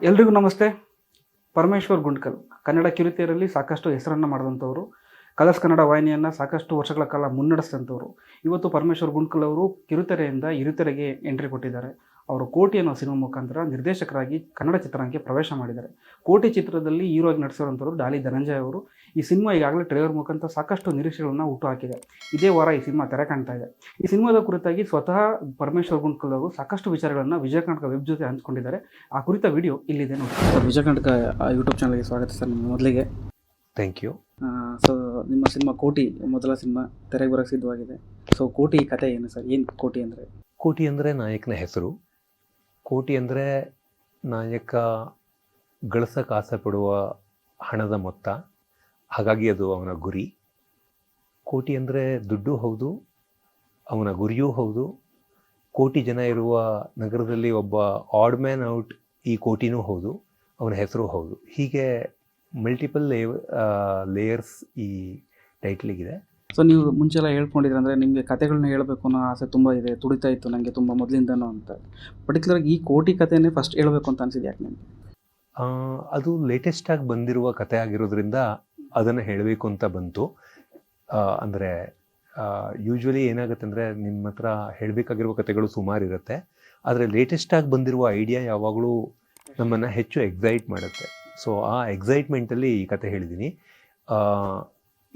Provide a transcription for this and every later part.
ಎಲ್ರಿಗೂ ನಮಸ್ತೆ. ಪರಮೇಶ್ವರ್ ಗುಂಡ್ಕಲ್ ಕನ್ನಡ ಕಿರುತೆರೆಯಲ್ಲಿ ಸಾಕಷ್ಟು ಹೆಸರನ್ನು ಮಾಡಿದಂಥವ್ರು. ಕಲರ್ಸ್ ಕನ್ನಡ ವಾಹಿನಿಯನ್ನು ಸಾಕಷ್ಟು ವರ್ಷಗಳ ಕಾಲ ಮುನ್ನಡೆಸಿದಂಥವ್ರು. ಇವತ್ತು ಪರಮೇಶ್ವರ್ ಗುಂಡ್ಕಲ್ ಅವರು ಕಿರುತೆರೆಯಿಂದ ಹಿರಿತೆರೆಗೆ ಎಂಟ್ರಿ ಕೊಟ್ಟಿದ್ದಾರೆ. ಅವರು ಕೋಟಿ ಅನ್ನೋ ಸಿನಿಮಾ ಮುಖಾಂತರ ನಿರ್ದೇಶಕರಾಗಿ ಕನ್ನಡ ಚಿತ್ರರಂಗಕ್ಕೆ ಪ್ರವೇಶ ಮಾಡಿದ್ದಾರೆ. ಕೋಟಿ ಚಿತ್ರದಲ್ಲಿ ಹೀರೋ ಆಗಿ ನಟಿಸಿರುವಂಥವ್ರು ಡಾಲಿ ಧನಂಜಯ ಅವರು. ಈ ಸಿನಿಮಾ ಈಗಾಗಲೇ ಟ್ರೇಲರ್ ಮುಖಾಂತರ ಸಾಕಷ್ಟು ನಿರೀಕ್ಷೆಗಳನ್ನು ಹುಟ್ಟುಹಾಕಿದೆ. ಇದೇ ವಾರ ಈ ಸಿನಿಮಾ ತೆರೆ ಕಾಣ್ತಾ ಇದೆ. ಈ ಸಿನಿಮಾದ ಕುರಿತಾಗಿ ಸ್ವತಃ ಪರಮೇಶ್ವರ್ ಗುಂಡ್ಕಲ್ ಅವರು ಸಾಕಷ್ಟು ವಿಚಾರಗಳನ್ನು ವಿಜಯ ಕರ್ನಾಟಕ ವೆಬ್ ಜೊತೆ ಹಂಚಿಕೊಂಡಿದ್ದಾರೆ. ಆ ಕುರಿತ ವಿಡಿಯೋ ಇಲ್ಲಿದೆ ನೋಡಿ. ಸರ್, ವಿಜಯ ಕರ್ನಾಟಕ ಯೂಟ್ಯೂಬ್ ಚಾನಲ್ಗೆ ಸ್ವಾಗತ ಸರ್. ನಿಮ್ಮ ಮೊದಲಿಗೆ ಥ್ಯಾಂಕ್ ಯು. ಸೊ ನಿಮ್ಮ ಸಿನಿಮಾ ಕೋಟಿ ಮೊದಲ ಸಿನಿಮಾ ತೆರೆಗೆ ಬರೋಕ್ಕೆ ಸಿದ್ಧವಾಗಿದೆ. ಸೊ ಕೋಟಿ ಕತೆ ಏನು ಸರ್? ಏನು ಕೋಟಿ ಅಂದರೆ? ಕೋಟಿ ಅಂದರೆ ನಾಯಕನ ಹೆಸರು. ಕೋಟಿ ಅಂದರೆ ನಾಯಕ ಗಳಿಸಕ್ಕೆ ಆಸೆ ಪಡುವ ಹಣದ ಮೊತ್ತ, ಹಾಗಾಗಿ ಅದು ಅವನ ಗುರಿ. ಕೋಟಿ ಅಂದರೆ ದುಡ್ಡು ಹೌದು, ಅವನ ಗುರಿಯೂ ಹೌದು. ಕೋಟಿ ಜನ ಇರುವ ನಗರದಲ್ಲಿ ಒಬ್ಬ ಆಡ್ ಮ್ಯಾನ್ ಔಟ್ ಈ ಕೋಟಿನೂ ಹೌದು, ಅವನ ಹೆಸರು ಹೌದು. ಹೀಗೆ ಮಲ್ಟಿಪಲ್ ಲೇಯರ್ಸ್ ಈ ಟೈಟ್ಲಿಗಿದೆ. ಸೊ ನೀವು ಮುಂಚೆಲ್ಲ ಹೇಳ್ಕೊಂಡಿದ್ರೆ ಅಂದರೆ ನಿಮಗೆ ಕತೆಗಳನ್ನ ಹೇಳಬೇಕು ಅನ್ನೋ ಆಸೆ ತುಂಬ ಇದೆ, ತುಡಿತಾ ಇತ್ತು ನನಗೆ ತುಂಬ ಮೊದಲಿಂದನೂ ಅಂತ. ಪರ್ಟಿಕ್ಯುಲರ್ಗಿ ಈ ಕೋಟಿ ಕಥೆನೇ ಫಸ್ಟ್ ಹೇಳಬೇಕು ಅಂತ ಅನಿಸಿದೆ ಯಾಕೆ ನಿಮಗೆ? ಅದು ಲೇಟೆಸ್ಟಾಗಿ ಬಂದಿರುವ ಕತೆ ಆಗಿರೋದ್ರಿಂದ ಅದನ್ನು ಹೇಳಬೇಕು ಅಂತ ಬಂತು. ಅಂದರೆ ಯೂಶ್ವಲಿ ಏನಾಗುತ್ತೆ ಅಂದರೆ ನಿಮ್ಮ ಹತ್ರ ಹೇಳಬೇಕಾಗಿರುವ ಕತೆಗಳು ಸುಮಾರು ಇರುತ್ತೆ, ಆದರೆ ಲೇಟೆಸ್ಟಾಗಿ ಬಂದಿರುವ ಐಡಿಯಾ ಯಾವಾಗಲೂ ನಮ್ಮನ್ನು ಹೆಚ್ಚು ಎಕ್ಸೈಟ್ ಮಾಡುತ್ತೆ. ಸೊ ಆ ಎಕ್ಸೈಟ್ಮೆಂಟಲ್ಲಿ ಈ ಕತೆ ಹೇಳಿದ್ದೀನಿ.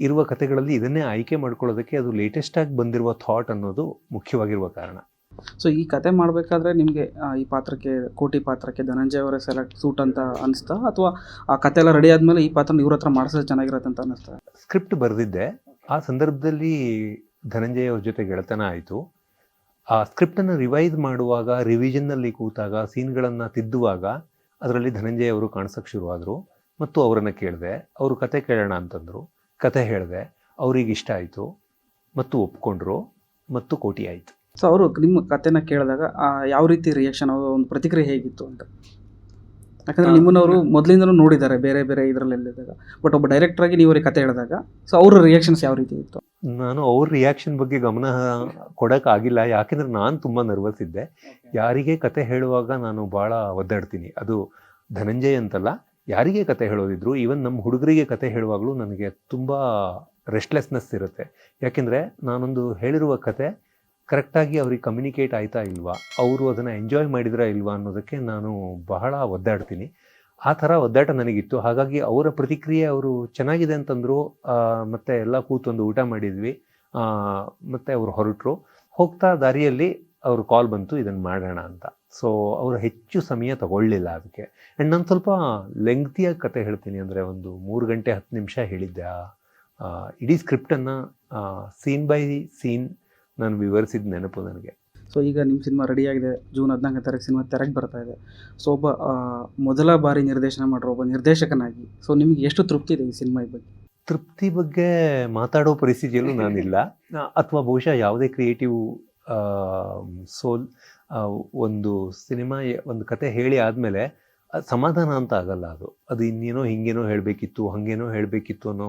ಇರುವ ಕತೆಗಳಲ್ಲಿ ಇದನ್ನೇ ಆಯ್ಕೆ ಮಾಡ್ಕೊಳ್ಳೋದಕ್ಕೆ ಅದು ಲೇಟೆಸ್ಟಾಗಿ ಬಂದಿರುವ ಥಾಟ್ ಅನ್ನೋದು ಮುಖ್ಯವಾಗಿರುವ ಕಾರಣ. ಸೊ ಈ ಕತೆ ಮಾಡಬೇಕಾದ್ರೆ ನಿಮಗೆ ಈ ಪಾತ್ರಕ್ಕೆ, ಕೋಟಿ ಪಾತ್ರಕ್ಕೆ ಧನಂಜಯ ಅವರೇ ಸೂಟ್ ಅಂತ ಅನಿಸ್ತಾ, ಅಥವಾ ಆ ಕತೆ ಎಲ್ಲ ರೆಡಿ ಆದಮೇಲೆ ಈ ಪಾತ್ರ ಇವ್ರ ಹತ್ರ ಮಾಡಿಸಿದ್ರೆ ಚೆನ್ನಾಗಿರುತ್ತೆ ಅಂತ ಅನ್ನಿಸ್ತಾ? ಸ್ಕ್ರಿಪ್ಟ್ ಬರೆದಿದ್ದೆ, ಆ ಸಂದರ್ಭದಲ್ಲಿ ಧನಂಜಯ ಅವ್ರ ಜೊತೆ ಗೆಳೆತನ ಆಯಿತು. ಆ ಸ್ಕ್ರಿಪ್ಟನ್ನು ರಿವೈಸ್ ಮಾಡುವಾಗ, ರಿವಿಷನ್ನಲ್ಲಿ ಕೂತಾಗ, ಸೀನ್ಗಳನ್ನು ತಿದ್ದುವಾಗ ಅದರಲ್ಲಿ ಧನಂಜಯ ಅವರು ಕಾಣಿಸೋಕ್ಕೆ ಶುರುವಾದರು. ಮತ್ತು ಅವರನ್ನು ಕೇಳಿದೆ, ಅವರು ಕತೆ ಕೇಳೋಣ ಅಂತಂದರು. ಕತೆ ಹೇಳಿದೆ, ಅವ್ರಿಗೆ ಇಷ್ಟ ಆಯಿತು ಮತ್ತು ಒಪ್ಕೊಂಡ್ರು ಮತ್ತು ಕೋಟಿ ಆಯಿತು. ಸೊ ಅವರು ನಿಮ್ಮ ಕತೆನ ಕೇಳಿದಾಗ ಯಾವ ರೀತಿ ರಿಯಾಕ್ಷನ್, ಒಂದು ಪ್ರತಿಕ್ರಿಯೆ ಹೇಗಿತ್ತು ಅಂತ? ಯಾಕಂದರೆ ನಿಮ್ಮನ್ನವರು ಮೊದಲಿಂದನೂ ನೋಡಿದ್ದಾರೆ ಬೇರೆ ಬೇರೆ ಇದರಲ್ಲಿದ್ದಾಗ, ಬಟ್ ಒಬ್ಬ ಡೈರೆಕ್ಟ್ರಾಗಿ ನೀವು ಅವ್ರಿಗೆ ಕತೆ ಹೇಳಿದಾಗ ಸೊ ಅವ್ರ ರಿಯಾಕ್ಷನ್ಸ್ ಯಾವ ರೀತಿ ಇತ್ತು? ನಾನು ಅವ್ರ ರಿಯಾಕ್ಷನ್ ಬಗ್ಗೆ ಗಮನ ಕೊಡೋಕ್ಕಾಗಿಲ್ಲ, ಯಾಕೆಂದರೆ ನಾನು ತುಂಬ ನರ್ವಸ್ ಇದ್ದೆ. ಯಾರಿಗೆ ಕತೆ ಹೇಳುವಾಗ ನಾನು ಭಾಳ ಒದ್ದಾಡ್ತೀನಿ. ಅದು ಧನಂಜಯ್ ಅಂತಲ್ಲ, ಯಾರಿಗೆ ಕತೆ ಹೇಳೋದಿದ್ರು, ಈವನ್ ನಮ್ಮ ಹುಡುಗರಿಗೆ ಕತೆ ಹೇಳುವಾಗಲೂ ನನಗೆ ತುಂಬ ರೆಸ್ಟ್ಲೆಸ್ನೆಸ್ ಇರುತ್ತೆ. ಯಾಕೆಂದರೆ ನಾನೊಂದು ಹೇಳಿರುವ ಕತೆ ಕರೆಕ್ಟಾಗಿ ಅವ್ರಿಗೆ ಕಮ್ಯುನಿಕೇಟ್ ಆಯ್ತಾ ಇಲ್ವಾ, ಅವರು ಅದನ್ನು ಎಂಜಾಯ್ ಮಾಡಿದ್ರಾ ಇಲ್ವಾ ಅನ್ನೋದಕ್ಕೆ ನಾನು ಬಹಳ ಒದ್ದಾಡ್ತೀನಿ. ಆ ಥರ ಒದ್ದಾಟ ನನಗಿತ್ತು. ಹಾಗಾಗಿ ಅವರ ಪ್ರತಿಕ್ರಿಯೆ, ಅವರು ಚೆನ್ನಾಗಿದೆ ಅಂತಂದರು. ಮತ್ತು ಎಲ್ಲ ಕೂತೊಂದು ಊಟ ಮಾಡಿದ್ವಿ, ಮತ್ತು ಅವರು ಹೊರಟರು. ಹೋಗ್ತಾ ದಾರಿಯಲ್ಲಿ ಅವ್ರ ಕಾಲ್ ಬಂತು, ಇದನ್ನು ಮಾಡೋಣ ಅಂತ. ಸೊ ಅವರು ಹೆಚ್ಚು ಸಮಯ ತಗೊಳ್ಳಿಲ್ಲ ಅದಕ್ಕೆ. ಆ್ಯಂಡ್ ನಾನು ಸ್ವಲ್ಪ ಲೆಂಗ್ತಿಯಾಗಿ ಕತೆ ಹೇಳ್ತೀನಿ, ಅಂದರೆ ಒಂದು 3 ಗಂಟೆ 10 ನಿಮಿಷ ಹೇಳಿದ್ದೆ. ಇಡೀ ಸ್ಕ್ರಿಪ್ಟನ್ನು ಸೀನ್ ಬೈ ಸೀನ್ ನಾನು ವಿವರಿಸಿದ ನೆನಪು ನನಗೆ. ಸೊ ಈಗ ನಿಮ್ಮ ಸಿನಿಮಾ ರೆಡಿಯಾಗಿದೆ, ಜೂನ್ 14ನೇ ತಾರೀಕು ಸಿನಿಮಾ ತೆರೆಗೆ ಬರ್ತಾ ಇದೆ. ಸೊ ಒಬ್ಬ ಮೊದಲ ಬಾರಿ ನಿರ್ದೇಶನ ಮಾಡಿರೋ ಒಬ್ಬ ನಿರ್ದೇಶಕನಾಗಿ ಸೊ ನಿಮಗೆ ಎಷ್ಟು ತೃಪ್ತಿ ಇದೆ ಈ ಸಿನಿಮಾ ಬಗ್ಗೆ? ತೃಪ್ತಿ ಬಗ್ಗೆ ಮಾತಾಡೋ ಪರಿಸ್ಥಿತಿಯಲ್ಲೂ ನಾನಿಲ್ಲ, ಅಥವಾ ಬಹುಶಃ ಯಾವುದೇ ಕ್ರಿಯೇಟಿವ್ ಸೋಲ್ ಒಂದು ಸಿನಿಮಾ, ಒಂದು ಕತೆ ಹೇಳಿ ಆದಮೇಲೆ ಸಮಾಧಾನ ಅಂತ ಆಗಲ್ಲ. ಅದು ಇನ್ನೇನೋ ಹಿಂಗೇನೋ ಹೇಳಬೇಕಿತ್ತು, ಹಾಗೇನೋ ಹೇಳಬೇಕಿತ್ತು ಅನ್ನೋ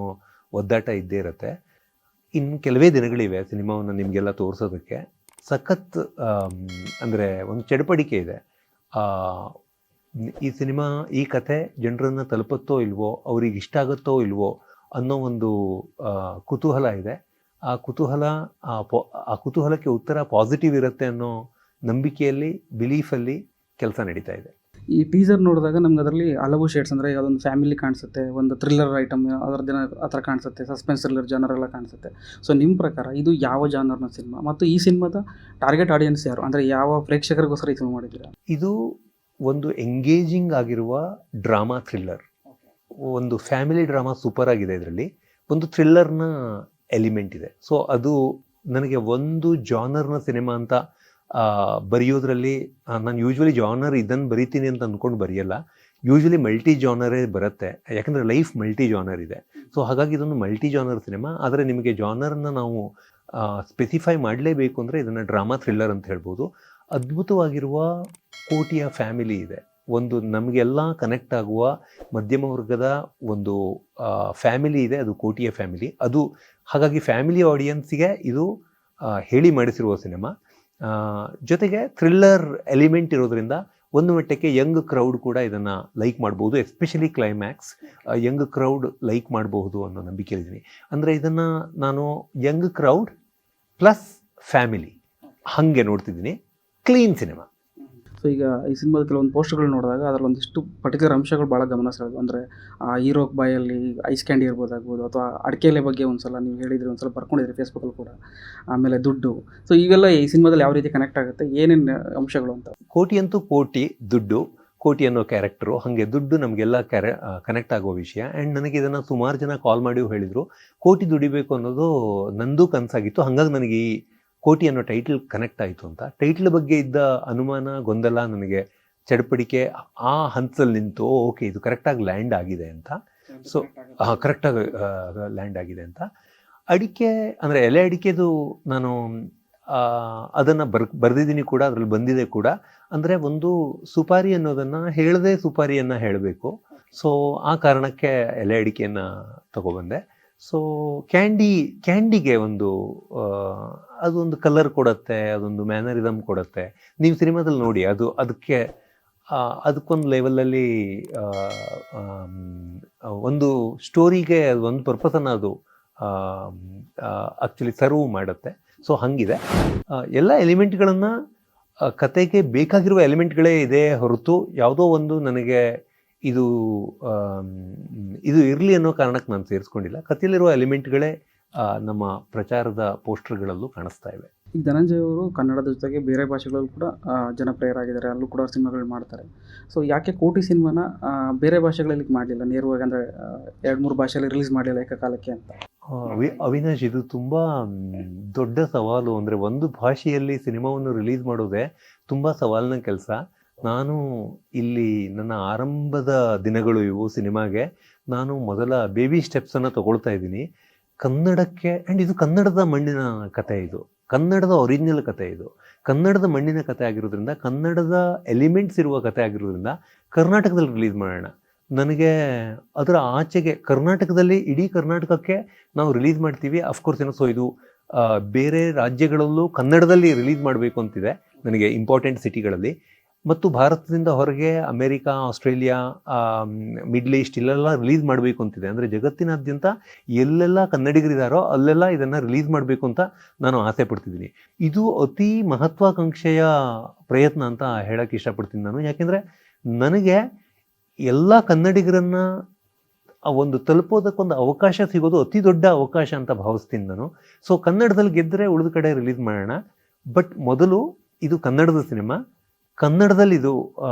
ಒದ್ದಾಟ ಇದ್ದೇ ಇರುತ್ತೆ. ಇನ್ನು ಕೆಲವೇ ದಿನಗಳಿವೆ ಸಿನಿಮಾವನ್ನು ನಿಮಗೆಲ್ಲ ತೋರಿಸೋದಕ್ಕೆ. ಸಖತ್ ಅಂದರೆ ಒಂದು ಚಡಪಡಿಕೆ ಇದೆ. ಈ ಸಿನಿಮಾ, ಈ ಕತೆ ಜನರನ್ನು ತಲುಪುತ್ತೋ ಇಲ್ವೋ, ಅವ್ರಿಗೆ ಇಷ್ಟ ಆಗುತ್ತೋ ಇಲ್ವೋ ಅನ್ನೋ ಒಂದು ಕುತೂಹಲ ಇದೆ. ಆ ಕುತೂಹಲಕ್ಕೆ ಉತ್ತರ ಪಾಸಿಟಿವ್ ಇರುತ್ತೆ ಅನ್ನೋ ನಂಬಿಕೆಯಲ್ಲಿ, ಬಿಲೀಫಲ್ಲಿ ಕೆಲಸ ನಡೀತಾ ಇದೆ. ಈ ಟೀಸರ್ ನೋಡಿದಾಗ ನಮ್ಗೆ ಅದರಲ್ಲಿ ಹಲವು ಶೇಡ್ಸ್, ಅಂದರೆ ಯಾವುದೊಂದು ಫ್ಯಾಮಿಲಿ ಕಾಣಿಸುತ್ತೆ, ಒಂದು ಥ್ರಿಲ್ಲರ್ ಐಟಮ್ ಅದರ ದಿನ ಆ ಥರ ಕಾಣಿಸುತ್ತೆ, ಸಸ್ಪೆನ್ಸ್ ಥ್ರಿಲ್ಲರ್ ಜಾನರ್ ಎಲ್ಲ ಕಾಣಿಸುತ್ತೆ. ಸೊ ನಿಮ್ಮ ಪ್ರಕಾರ ಇದು ಯಾವ ಜಾನರ್ನ ಸಿನಿಮಾ, ಮತ್ತು ಈ ಸಿನಿಮಾದ ಟಾರ್ಗೆಟ್ ಆಡಿಯನ್ಸ್ ಯಾರು, ಅಂದರೆ ಯಾವ ಪ್ರೇಕ್ಷಕರಿಗೋಸ್ಕರ ಈ ಸಿನಿಮಾ ಮಾಡಿದ್ದೀರಾ? ಇದು ಒಂದು ಎಂಗೇಜಿಂಗ್ ಆಗಿರುವ ಡ್ರಾಮಾ ಥ್ರಿಲ್ಲರ್. ಒಂದು ಫ್ಯಾಮಿಲಿ ಡ್ರಾಮಾ ಸೂಪರ್ ಆಗಿದೆ. ಇದರಲ್ಲಿ ಒಂದು ಥ್ರಿಲ್ಲರ್ನ ಎಲಿಮೆಂಟ್ ಇದೆ. ಸೊ ಅದು ನನಗೆ ಒಂದು ಜಾನರ್ನ ಸಿನಿಮಾ ಅಂತ ಬರೆಯೋದ್ರಲ್ಲಿ, ನಾನು ಯೂಶ್ವಲಿ ಜಾನರ್ ಇದನ್ನು ಬರಿತೀನಿ ಅಂತ ಅಂದ್ಕೊಂಡು ಬರೆಯಲ್ಲ. ಯೂಶ್ವಲಿ ಮಲ್ಟಿ ಜಾನರೇ ಬರುತ್ತೆ, ಯಾಕಂದರೆ ಲೈಫ್ ಮಲ್ಟಿ ಜಾನರ್ ಇದೆ. ಸೊ ಹಾಗಾಗಿ ಇದೊಂದು ಮಲ್ಟಿ ಜಾನರ್ ಸಿನಿಮಾ. ಆದರೆ ನಿಮಗೆ ಜಾನರ್ನ ನಾವು ಸ್ಪೆಸಿಫೈ ಮಾಡಲೇಬೇಕು ಅಂದರೆ ಇದನ್ನು ಡ್ರಾಮಾ ಥ್ರಿಲ್ಲರ್ ಅಂತ ಹೇಳ್ಬೋದು. ಅದ್ಭುತವಾಗಿರುವ ಕೋಟಿಯ ಫ್ಯಾಮಿಲಿ ಇದೆ, ಒಂದು ನಮಗೆಲ್ಲ ಕನೆಕ್ಟ್ ಆಗುವ ಮಧ್ಯಮ ವರ್ಗದ ಒಂದು ಫ್ಯಾಮಿಲಿ ಇದೆ, ಅದು ಕೋಟಿಯ ಫ್ಯಾಮಿಲಿ. ಅದು ಹಾಗಾಗಿ ಫ್ಯಾಮಿಲಿ ಆಡಿಯನ್ಸಿಗೆ ಇದು ಹೇಳಿ ಮಾಡಿಸಿರುವ ಸಿನಿಮಾ. ಜೊತೆಗೆ ಥ್ರಿಲ್ಲರ್ ಎಲಿಮೆಂಟ್ ಇರೋದ್ರಿಂದ ಒಂದು ಮಟ್ಟಕ್ಕೆ ಯಂಗ್ ಕ್ರೌಡ್ ಕೂಡ ಇದನ್ನು ಲೈಕ್ ಮಾಡ್ಬೋದು, especially climax Young crowd like ಮಾಡಬಹುದು ಅನ್ನೋ ನಂಬಿಕೆಯಿದ್ದೀನಿ. ಅಂದರೆ ಇದನ್ನು ನಾನು ಯಂಗ್ ಕ್ರೌಡ್ ಪ್ಲಸ್ ಫ್ಯಾಮಿಲಿ ಹಾಗೆ ನೋಡ್ತಿದ್ದೀನಿ. Clean cinema. ಸೊ ಈಗ ಈ ಸಿನಿಮಾದ ಕೆಲವೊಂದು ಪೋಸ್ಟರ್ಗಳು ನೋಡಿದಾಗ ಅದರಲ್ಲಿ ಒಂದಿಷ್ಟು ಪರ್ಟಿಕ್ಯುಲರ್ ಅಂಶಗಳು ಭಾಳ ಗಮನ ಸೆಳೆದು. ಅಂದರೆ ಆ ಹೀರೋ ಬಾಯಲ್ಲಿ ಐಸ್ ಕ್ಯಾಂಡಿ ಇರ್ಬೋದಾಗ್ಬೋದು, ಅಥವಾ ಅಡಿಕೆಲೆ ಬಗ್ಗೆ ಒಂದ್ಸಲ ನೀವು ಹೇಳಿದ್ರಿ, ಒಂದ್ಸಲ ಬರ್ಕೊಂಡಿದ್ರಿ ಫೇಸ್ಬುಕ್ಕಲ್ಲಿ ಕೂಡ. ಆಮೇಲೆ ದುಡ್ಡು. ಸೊ ಇವೆಲ್ಲ ಈ ಸಿನಿಮಾದಲ್ಲಿ ಯಾವ ರೀತಿ ಕನೆಕ್ಟ್ ಆಗುತ್ತೆ, ಏನೇನು ಅಂಶಗಳು ಅಂತ? ಕೋಟಿ ಅಂತೂ ಕೋಟಿ, ದುಡ್ಡು ಕೋಟಿ ಅನ್ನೋ ಕ್ಯಾರೆಕ್ಟರು, ಹಾಗೆ ದುಡ್ಡು ನಮಗೆಲ್ಲ ಕನೆಕ್ಟ್ ಆಗೋ ವಿಷಯ. ಆ್ಯಂಡ್ ನನಗೆ ಇದನ್ನು ಸುಮಾರು ಜನ ಕಾಲ್ ಮಾಡಿ ಹೇಳಿದರು, ಕೋಟಿ ದುಡಿಬೇಕು ಅನ್ನೋದು ನಂದು ಕನಸಾಗಿತ್ತು, ಹಾಗಾಗಿ ನನಗೆ ಈ ಕೋಟಿ ಅನ್ನೋ ಟೈಟಲ್ ಕನೆಕ್ಟ್ ಆಯಿತು ಅಂತ. ಟೈಟ್ಲ್ ಬಗ್ಗೆ ಇದ್ದ ಅನುಮಾನ, ಗೊಂದಲ, ನನಗೆ ಚಡಪಡಿಕೆ ಆ ಹಂತದಲ್ಲಿ ನಿಂತು ಓಕೆ ಇದು ಕರೆಕ್ಟಾಗಿ ಲ್ಯಾಂಡ್ ಆಗಿದೆ ಅಂತ. ಸೊ ಕರೆಕ್ಟಾಗಿ ಲ್ಯಾಂಡ್ ಆಗಿದೆ ಅಂತ. ಅಡಿಕೆ ಅಂದರೆ ಎಲೆ ಅಡಿಕೆದು ನಾನು ಅದನ್ನು ಬರೆದಿದ್ದೀನಿ ಕೂಡ, ಅದರಲ್ಲಿ ಬಂದಿದೆ ಕೂಡ. ಅಂದರೆ ಒಂದು ಸುಪಾರಿ ಅನ್ನೋದನ್ನು ಹೇಳದೆ ಸುಪಾರಿಯನ್ನು ಹೇಳಬೇಕು. ಸೊ ಆ ಕಾರಣಕ್ಕೆ ಎಲೆ ಅಡಿಕೆಯನ್ನು ತಗೊಬಂದೆ. ಸೊ ಕ್ಯಾಂಡಿಗೆ ಒಂದು ಅದೊಂದು ಕಲರ್ ಕೊಡುತ್ತೆ, ಅದೊಂದು ಮ್ಯಾನರಿಸಮ್ ಕೊಡುತ್ತೆ. ನೀವು ಸಿನಿಮಾದಲ್ಲಿ ನೋಡಿ, ಅದಕ್ಕೆ ಅದಕ್ಕೊಂದು ಲೆವೆಲಲ್ಲಿ ಒಂದು ಸ್ಟೋರಿಗೆ ಒಂದು ಪರ್ಪಸನ್ನು ಅದು ಆ್ಯಕ್ಚುಲಿ ಸರ್ವ್ ಮಾಡುತ್ತೆ. ಸೊ ಹಾಗಿದೆ. ಎಲ್ಲ ಎಲಿಮೆಂಟ್ಗಳನ್ನು, ಕತೆಗೆ ಬೇಕಾಗಿರುವ ಎಲಿಮೆಂಟ್ಗಳೇ ಇದೆ ಹೊರತು ಯಾವುದೋ ಒಂದು ನನಗೆ ಇದು ಇರಲಿ ಅನ್ನೋ ಕಾರಣಕ್ಕೆ ನಾನು ಸೇರಿಸ್ಕೊಂಡಿಲ್ಲ. ಕಥೆಯಲ್ಲಿರುವ ಎಲಿಮೆಂಟ್ಗಳೇ ನಮ್ಮ ಪ್ರಚಾರದ ಪೋಸ್ಟರ್ಗಳಲ್ಲೂ ಕಾಣಿಸ್ತಾ ಇವೆ. ಈಗ ಧನಂಜಯ್ ಅವರು ಕನ್ನಡದ ಜೊತೆಗೆ ಬೇರೆ ಭಾಷೆಗಳಲ್ಲೂ ಕೂಡ ಜನಪ್ರಿಯರಾಗಿದ್ದಾರೆ, ಅಲ್ಲೂ ಕೂಡ ಸಿನಿಮಾಗಳು ಮಾಡ್ತಾರೆ. ಸೊ ಯಾಕೆ ಕೋಟಿ ಸಿನಿಮಾನ ಬೇರೆ ಭಾಷೆಗಳಲ್ಲಿ ಮಾಡಲಿಲ್ಲ, ನೇರವಾಗಿ ಅಂದರೆ 2-3 ಭಾಷೆಯಲ್ಲಿ ರಿಲೀಸ್ ಮಾಡಲಿಲ್ಲ ಏಕಕಾಲಕ್ಕೆ ಅಂತ? ಅವಿನಾಶ್, ಇದು ತುಂಬ ದೊಡ್ಡ ಸವಾಲು. ಅಂದರೆ ಒಂದು ಭಾಷೆಯಲ್ಲಿ ಸಿನಿಮಾವನ್ನು ರಿಲೀಸ್ ಮಾಡೋದೇ ತುಂಬ ಸವಾಲಿನ ಕೆಲಸ. ನಾನು ಇಲ್ಲಿ ನನ್ನ ಆರಂಭದ ದಿನಗಳು ಇವು ಸಿನಿಮಾಗೆ. ನಾನು ಮೊದಲ ಬೇಬಿ ಸ್ಟೆಪ್ಸನ್ನು ತಗೊಳ್ತಾ ಇದ್ದೀನಿ ಕನ್ನಡಕ್ಕೆ. ಆ್ಯಂಡ್ ಇದು ಕನ್ನಡದ ಮಣ್ಣಿನ ಕತೆ, ಇದು ಕನ್ನಡದ ಒರಿಜಿನಲ್ ಕತೆ, ಇದು ಕನ್ನಡದ ಮಣ್ಣಿನ ಕತೆ ಆಗಿರೋದ್ರಿಂದ, ಕನ್ನಡದ ಎಲಿಮೆಂಟ್ಸ್ ಇರುವ ಕತೆ ಆಗಿರೋದ್ರಿಂದ ಕರ್ನಾಟಕದಲ್ಲಿ ರಿಲೀಸ್ ಮಾಡೋಣ. ನನಗೆ ಅದರ ಆಚೆಗೆ ಕರ್ನಾಟಕದಲ್ಲಿ, ಇಡೀ ಕರ್ನಾಟಕಕ್ಕೆ ನಾವು ರಿಲೀಸ್ ಮಾಡ್ತೀವಿ ಅಫ್ಕೋರ್ಸ್ ಏನೋ. ಸೊ ಇದು ಬೇರೆ ರಾಜ್ಯಗಳಲ್ಲೂ ಕನ್ನಡದಲ್ಲಿ ರಿಲೀಸ್ ಮಾಡಬೇಕು ಅಂತಿದೆ ನನಗೆ, ಇಂಪಾರ್ಟೆಂಟ್ ಸಿಟಿಗಳಲ್ಲಿ. ಮತ್ತು ಭಾರತದಿಂದ ಹೊರಗೆ ಅಮೇರಿಕಾ, ಆಸ್ಟ್ರೇಲಿಯಾ, ಮಿಡ್ಲ್ ಈಸ್ಟ್ ಇಲ್ಲೆಲ್ಲ ರಿಲೀಸ್ ಮಾಡಬೇಕು ಅಂತಿದೆ. ಅಂದರೆ ಜಗತ್ತಿನಾದ್ಯಂತ ಎಲ್ಲೆಲ್ಲ ಕನ್ನಡಿಗರಿದ್ದಾರೋ ಅಲ್ಲೆಲ್ಲ ಇದನ್ನು ರಿಲೀಸ್ ಮಾಡಬೇಕು ಅಂತ ನಾನು ಆಸೆ ಪಡ್ತಿದ್ದೀನಿ. ಇದು ಅತಿ ಮಹತ್ವಾಕಾಂಕ್ಷೆಯ ಪ್ರಯತ್ನ ಅಂತ ಹೇಳೋಕ್ಕೆ ಇಷ್ಟಪಡ್ತೀನಿ ನಾನು. ಯಾಕೆಂದರೆ ನನಗೆ ಎಲ್ಲ ಕನ್ನಡಿಗರನ್ನು ಒಂದು ತಲುಪೋದಕ್ಕೊಂದು ಅವಕಾಶ ಸಿಗೋದು ಅತಿ ದೊಡ್ಡ ಅವಕಾಶ ಅಂತ ಭಾವಿಸ್ತೀನಿ ನಾನು. ಸೊ ಕನ್ನಡದಲ್ಲಿ ಗೆದ್ದರೆ ಉಳಿದ ಕಡೆ ರಿಲೀಸ್ ಮಾಡೋಣ. ಬಟ್ ಮೊದಲು ಇದು ಕನ್ನಡದ ಸಿನಿಮಾ, ಕನ್ನಡದಲ್ಲಿ ಇದು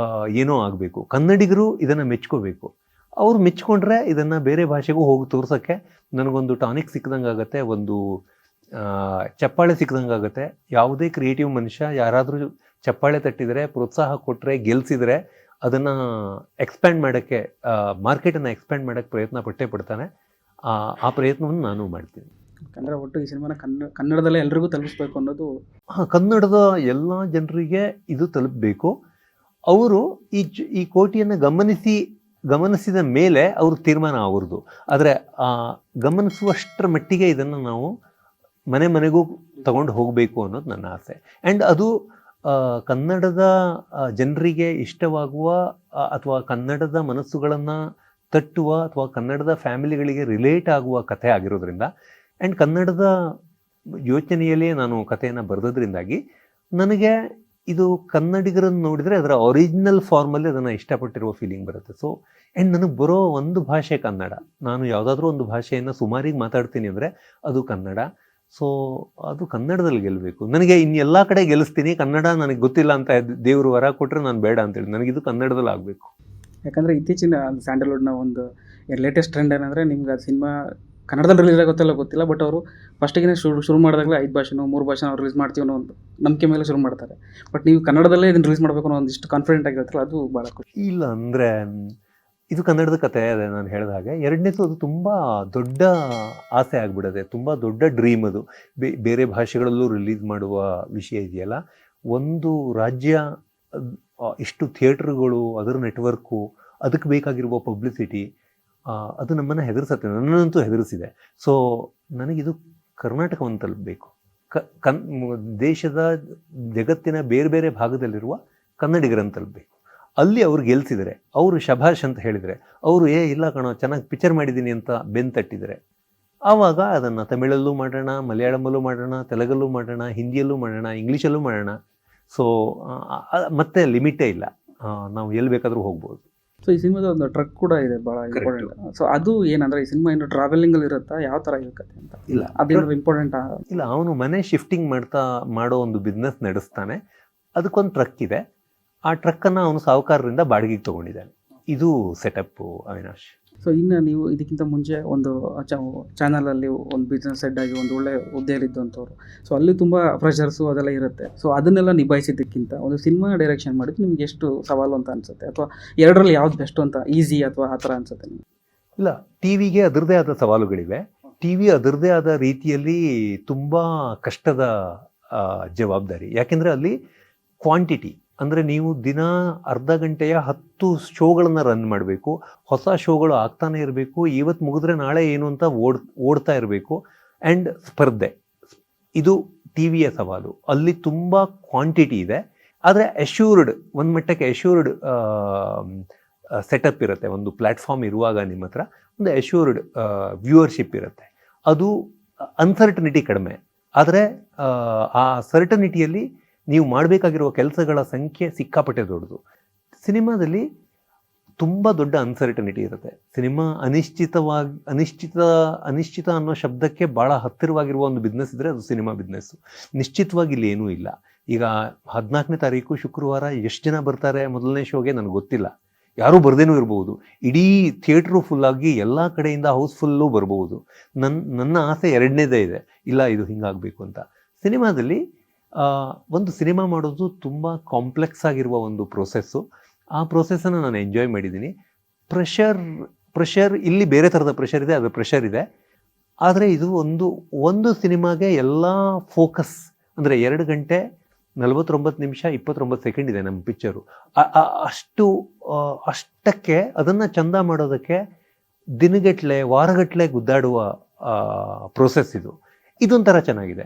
ಏನೋ ಆಗಬೇಕು, ಕನ್ನಡಿಗರು ಇದನ್ನು ಮೆಚ್ಕೋಬೇಕು. ಅವ್ರು ಮೆಚ್ಕೊಂಡ್ರೆ ಇದನ್ನು ಬೇರೆ ಭಾಷೆಗೂ ಹೋಗಿ ತೋರ್ಸೋಕ್ಕೆ ನನಗೊಂದು ಟಾನಿಕ್ ಸಿಕ್ಕಿದಂಗೆ ಆಗುತ್ತೆ, ಒಂದು ಚಪ್ಪಾಳೆ ಸಿಕ್ಕಿದಂಗೆ ಆಗುತ್ತೆ. ಯಾವುದೇ ಕ್ರಿಯೇಟಿವ್ ಮನುಷ್ಯ ಯಾರಾದರೂ ಚಪ್ಪಾಳೆ ತಟ್ಟಿದರೆ, ಪ್ರೋತ್ಸಾಹ ಕೊಟ್ಟರೆ, ಗೆಲ್ಲಿಸಿದರೆ ಅದನ್ನು ಎಕ್ಸ್ಪ್ಯಾಂಡ್ ಮಾಡೋಕ್ಕೆ, ಮಾರ್ಕೆಟನ್ನು ಎಕ್ಸ್ಪ್ಯಾಂಡ್ ಮಾಡೋಕ್ಕೆ ಪ್ರಯತ್ನ ಪಟ್ಟೇ ಪಡ್ತಾನೆ. ಆ ಪ್ರಯತ್ನವನ್ನು ನಾನು ಮಾಡ್ತೀನಿ. ಅಂದರೆ ಒಟ್ಟು ಈ ಸಿನಿಮಾನ ಕನ್ನಡದಲ್ಲೇ ಎಲ್ರಿಗೂ ತಲುಪಿಸ್ಬೇಕು ಅನ್ನೋದು. ಕನ್ನಡದ ಎಲ್ಲ ಜನರಿಗೆ ಇದು ತಲುಪಬೇಕು. ಅವರು ಈ ಕೋಟಿಯನ್ನು ಗಮನಿಸಿದ ಮೇಲೆ ಅವ್ರ ತೀರ್ಮಾನ ಅವ್ರದ್ದು. ಆದರೆ ಗಮನಿಸುವಷ್ಟರ ಮಟ್ಟಿಗೆ ಇದನ್ನು ನಾವು ಮನೆ ಮನೆಗೂ ತಗೊಂಡು ಹೋಗಬೇಕು ಅನ್ನೋದು ನನ್ನ ಆಸೆ. ಆ್ಯಂಡ್ ಅದು ಕನ್ನಡದ ಜನರಿಗೆ ಇಷ್ಟವಾಗುವ, ಅಥವಾ ಕನ್ನಡದ ಮನಸ್ಸುಗಳನ್ನು ತಟ್ಟುವ, ಅಥವಾ ಕನ್ನಡದ ಫ್ಯಾಮಿಲಿಗಳಿಗೆ ರಿಲೇಟ್ ಆಗುವ ಕಥೆ ಆಗಿರೋದ್ರಿಂದ, ಆ್ಯಂಡ್ ಕನ್ನಡದ ಯೋಚನೆಯಲ್ಲೇ ನಾನು ಕಥೆಯನ್ನು ಬರೆದೋದ್ರಿಂದಾಗಿ ನನಗೆ ಇದು ಕನ್ನಡಿಗರನ್ನು ನೋಡಿದರೆ ಅದರ ಒರಿಜಿನಲ್ ಫಾರ್ಮಲ್ಲಿ ಅದನ್ನು ಇಷ್ಟಪಟ್ಟಿರುವ ಫೀಲಿಂಗ್ ಬರುತ್ತೆ. ಸೊ ಆ್ಯಂಡ್ ನನಗೆ ಬರೋ ಒಂದು ಭಾಷೆ ಕನ್ನಡ. ನಾನು ಯಾವುದಾದ್ರೂ ಒಂದು ಭಾಷೆಯನ್ನು ಸುಮಾರಿಗೆ ಮಾತಾಡ್ತೀನಿ ಅಂದರೆ ಅದು ಕನ್ನಡ. ಸೊ ಅದು ಕನ್ನಡದಲ್ಲಿ ಗೆಲ್ಲಬೇಕು. ನನಗೆ ಇನ್ನೆಲ್ಲ ಕಡೆ ಗೆಲ್ಲಿಸ್ತೀನಿ, ಕನ್ನಡ ನನಗೆ ಗೊತ್ತಿಲ್ಲ ಅಂತ ದೇವರು ವರ ಕೊಟ್ಟರೆ ನಾನು ಬೇಡ ಅಂತೇಳಿ, ನನಗಿದು ಕನ್ನಡದಲ್ಲಿ ಆಗಬೇಕು. ಯಾಕಂದರೆ ಇತ್ತೀಚಿನ ಸ್ಯಾಂಡಲ್ವುಡ್ನ ಒಂದು ಲೇಟೆಸ್ಟ್ ಟ್ರೆಂಡ್ ಏನಂದರೆ, ನಿಮ್ಗೆ ಅದು ಸಿನಿಮಾ ಕನ್ನಡದಲ್ಲಿ ರಿಲೀಸ್ ಆಗುತ್ತಲ್ಲ ಗೊತ್ತಿಲ್ಲ, ಬಟ್ ಅವರು ಫಸ್ಟಿಗೆ ಶುರು ಮಾಡಿದಾಗಲೇ 5 ಭಾಷೆನೋ 3 ಭಾಷೆನೋ ಅವ್ರು ರಿಲೀಸ್ ಮಾಡ್ತೀವಿ ಅನ್ನೋ ಒಂದು ನಂಬಿಕೆ ಮೇಲೆ ಶುರು ಮಾಡ್ತಾರೆ. ಬಟ್ ನೀವು ಕನ್ನಡದಲ್ಲೇ ಇದನ್ನು ರಿಲೀಸ್ ಮಾಡಬೇಕು ಅನ್ನೋ ಒಂದಿಷ್ಟು ಕಾನ್ಫಿಡೆಂಟ್ ಆಗಿರುತ್ತಲ್ಲ, ಅದು ಭಾಳ ಖುಷಿ. ಇಲ್ಲ ಅಂದರೆ ಇದು ಕನ್ನಡದ ಕಥೆ ಅದೇ ನಾನು ಹೇಳಿದ ಹಾಗೆ. ಎರಡನೇದು, ಅದು ತುಂಬ ದೊಡ್ಡ ಆಸೆ ಆಗಿಬಿಡೋದೆ, ತುಂಬ ದೊಡ್ಡ ಡ್ರೀಮ್ ಅದು. ಬೇರೆ ಭಾಷೆಗಳಲ್ಲೂ ರಿಲೀಸ್ ಮಾಡುವ ವಿಷಯ ಇದೆಯಲ್ಲ. ಒಂದು ರಾಜ್ಯ, ಇಷ್ಟು ಥಿಯೇಟ್ರ್ಗಳು, ಅದರ ನೆಟ್ವರ್ಕು, ಅದಕ್ಕೆ ಬೇಕಾಗಿರುವ ಪಬ್ಲಿಸಿಟಿ, ಅದು ನಮ್ಮನ್ನು ಹೆದರಿಸುತ್ತೆ, ನನ್ನಂತೂ ಹೆದರಿಸಿದೆ. ಸೊ ನನಗಿದು ಕರ್ನಾಟಕವನ್ನು ತಲುಪಬೇಕು. ದೇಶದ, ಜಗತ್ತಿನ ಬೇರೆ ಬೇರೆ ಭಾಗದಲ್ಲಿರುವ ಕನ್ನಡಿಗರನ್ನು ತಲುಪಬೇಕು. ಅಲ್ಲಿ ಅವ್ರು ಗೆಲ್ಸಿದರೆ, ಅವರು ಶಭಾಷ್ ಅಂತ ಹೇಳಿದರೆ, ಅವರು ಇಲ್ಲ ಕಣೋ ಚೆನ್ನಾಗಿ ಪಿಕ್ಚರ್ ಮಾಡಿದ್ದೀನಿ ಅಂತ ಬೆನ್ ತಟ್ಟಿದರೆ, ಆವಾಗ ಅದನ್ನು ತಮಿಳಲ್ಲೂ ಮಾಡೋಣ, ಮಲಯಾಳಮಲ್ಲೂ ಮಾಡೋಣ, ತೆಲುಗಲ್ಲೂ ಮಾಡೋಣ, ಹಿಂದಿಯಲ್ಲೂ ಮಾಡೋಣ, ಇಂಗ್ಲೀಷಲ್ಲೂ ಮಾಡೋಣ. ಸೊ ಮತ್ತೆ ಲಿಮಿಟೇ ಇಲ್ಲ, ನಾವು ಎಲ್ಲಿ ಬೇಕಾದರೂ ಹೋಗ್ಬೋದು. ಸೊ ಈ ಸಿನಿಮಾದ ಒಂದು ಟ್ರಕ್ ಕೂಡ ಇದೆ ಭಾಳ ಇಂಪಾರ್ಟೆಂಟ್. ಸೊ ಅದು ಏನಂದ್ರೆ ಈ ಸಿನಿಮಾ ಏನು ಟ್ರಾವೆಲಿಂಗಲ್ಲಿ ಇರುತ್ತಾ, ಯಾವ ಥರ ಇರುತ್ತೆ ಅಂತ? ಇಲ್ಲ, ಅದೇನಾದ್ರು ಇಂಪಾರ್ಟೆಂಟ್? ಇಲ್ಲ, ಅವನು ಮನೆ ಶಿಫ್ಟಿಂಗ್ ಮಾಡೋ ಒಂದು ಬಿಸ್ನೆಸ್ ನಡೆಸ್ತಾನೆ. ಅದಕ್ಕೊಂದು ಟ್ರಕ್ ಇದೆ. ಆ ಟ್ರಕ್ಕನ್ನು ಅವನು ಸಾಹುಕಾರರಿಂದ ಬಾಡಿಗೆಗೆ ತೊಗೊಂಡಿದ್ದಾನೆ. ಇದು ಸೆಟಪ್ಪು ಅವಿನಾಶ್. ಸೊ ಇನ್ನು ನೀವು ಇದಕ್ಕಿಂತ ಮುಂಚೆ ಒಂದು ಚಾನಲಲ್ಲಿ ಒಂದು ಬಿಸ್ನೆಸ್ ಹೆಡ್ ಆಗಿ ಒಂದು ಒಳ್ಳೆ ಹುದ್ದೆಯಲ್ಲಿದ್ದಂಥವ್ರು. ಸೊ ಅಲ್ಲಿ ತುಂಬ ಪ್ರೆಷರ್ಸು ಅದೆಲ್ಲ ಇರುತ್ತೆ. ಸೊ ಅದನ್ನೆಲ್ಲ ನಿಭಾಯಿಸಿದ್ದಕ್ಕಿಂತ ಒಂದು ಸಿನಿಮಾ ಡೈರೆಕ್ಷನ್ ಮಾಡಿದ್ದು ನಿಮ್ಗೆ ಎಷ್ಟು ಸವಾಲು ಅಂತ ಅನಿಸುತ್ತೆ, ಅಥವಾ ಎರಡರಲ್ಲಿ ಯಾವ್ದು ಬೆಸ್ಟು ಅಂತ, ಈಸಿ ಅಥವಾ ಆ ಥರ ಅನಿಸುತ್ತೆ ನಿಮಗೆ? ಇಲ್ಲ, ಟಿ ವಿಗೆ ಅದರದ್ದೇ ಆದ ಸವಾಲುಗಳಿವೆ. ಟಿ ವಿ ಅದರದ್ದೇ ಆದ ರೀತಿಯಲ್ಲಿ ತುಂಬ ಕಷ್ಟದ ಜವಾಬ್ದಾರಿ. ಯಾಕೆಂದರೆ ಅಲ್ಲಿ ಕ್ವಾಂಟಿಟಿ, ಅಂದರೆ ನೀವು ದಿನ ಅರ್ಧ ಗಂಟೆಯ 10 ಶೋಗಳನ್ನು ರನ್ ಮಾಡಬೇಕು. ಹೊಸ ಶೋಗಳು ಆಗ್ತಾನೆ ಇರಬೇಕು. ಇವತ್ತು ಮುಗಿದ್ರೆ ನಾಳೆ ಏನು ಅಂತ ಓಡ್ತಾ ಇರಬೇಕು. ಆ್ಯಂಡ್ ಸ್ಪರ್ಧೆ, ಇದು ಟಿ ವಿಯ ಸವಾಲು. ಅಲ್ಲಿ ತುಂಬ ಕ್ವಾಂಟಿಟಿ ಇದೆ, ಆದರೆ ಅಶ್ಯೂರ್ಡ್, ಒಂದು ಮಟ್ಟಕ್ಕೆ ಅಶ್ಯೂರ್ಡ್ ಸೆಟಪ್ ಇರುತ್ತೆ. ಒಂದು ಪ್ಲ್ಯಾಟ್ಫಾರ್ಮ್ ಇರುವಾಗ ನಿಮ್ಮ ಹತ್ರ ಒಂದು ಅಶ್ಯೂರ್ಡ್ ವ್ಯೂವರ್ಶಿಪ್ ಇರುತ್ತೆ. ಅದು ಅನ್ಸರ್ಟನಿಟಿ ಕಡಿಮೆ, ಆದರೆ ಆ ಸರ್ಟನಿಟಿಯಲ್ಲಿ ನೀವು ಮಾಡಬೇಕಾಗಿರುವ ಕೆಲಸಗಳ ಸಂಖ್ಯೆ ಸಿಕ್ಕಾಪಟ್ಟೆ ದೊಡ್ಡದು. ಸಿನಿಮಾದಲ್ಲಿ ತುಂಬ ದೊಡ್ಡ ಅನ್ಸರ್ಟನಿಟಿ ಇರುತ್ತೆ. ಸಿನಿಮಾ ಅನಿಶ್ಚಿತ ಅನ್ನೋ ಶಬ್ದಕ್ಕೆ ಭಾಳ ಹತ್ತಿರವಾಗಿರುವ ಒಂದು ಬಿಸ್ನೆಸ್ ಇದ್ದರೆ ಅದು ಸಿನಿಮಾ ಬಿಸ್ನೆಸ್ಸು. ನಿಶ್ಚಿತವಾಗಿ ಇಲ್ಲಿ ಏನೂ ಇಲ್ಲ. ಈಗ 14ನೇ ತಾರೀಕು ಶುಕ್ರವಾರ ಎಷ್ಟು ಜನ ಬರ್ತಾರೆ ಮೊದಲನೇ ಶೋಗೆ ನನಗೆ ಗೊತ್ತಿಲ್ಲ. ಯಾರೂ ಬರ್ದೇನೂ ಇರ್ಬೋದು. ಇಡೀ ಥಿಯೇಟ್ರು ಫುಲ್ಲಾಗಿ ಎಲ್ಲ ಕಡೆಯಿಂದ ಹೌಸ್ಫುಲ್ಲು ಬರ್ಬೋದು. ನನ್ನ ಆಸೆ ಎರಡನೇದೇ ಇದೆ, ಇಲ್ಲ ಇದು ಹಿಂಗಾಗಬೇಕು ಅಂತ. ಸಿನಿಮಾದಲ್ಲಿ ಒಂದು ಸಿನಿಮಾ ಮಾಡೋದು ತುಂಬ ಕಾಂಪ್ಲೆಕ್ಸ್ ಆಗಿರುವ ಒಂದು ಪ್ರೋಸೆಸ್ಸು. ಆ ಪ್ರೋಸೆಸ್ಸನ್ನು ನಾನು ಎಂಜಾಯ್ ಮಾಡಿದ್ದೀನಿ. ಪ್ರೆಷರ್ ಇಲ್ಲಿ ಬೇರೆ ಥರದ ಪ್ರೆಷರ್ ಇದೆ, ಅದು ಪ್ರೆಷರ್ ಇದೆ. ಆದರೆ ಇದು ಒಂದು ಸಿನಿಮಾಗೆ ಎಲ್ಲ ಫೋಕಸ್, ಅಂದರೆ 2 ಗಂಟೆ 49 ನಿಮಿಷ 29 ಸೆಕೆಂಡ್ ಇದೆ ನಮ್ಮ ಪಿಕ್ಚರು. ಅಷ್ಟಕ್ಕೆ ಅದನ್ನು ಚಂದ ಮಾಡೋದಕ್ಕೆ ದಿನಗಟ್ಟಲೆ ವಾರಗಟ್ಟಲೆ ಗುದ್ದಾಡುವ ಪ್ರೋಸೆಸ್ ಇದು. ಇದೊಂಥರ ಚೆನ್ನಾಗಿದೆ,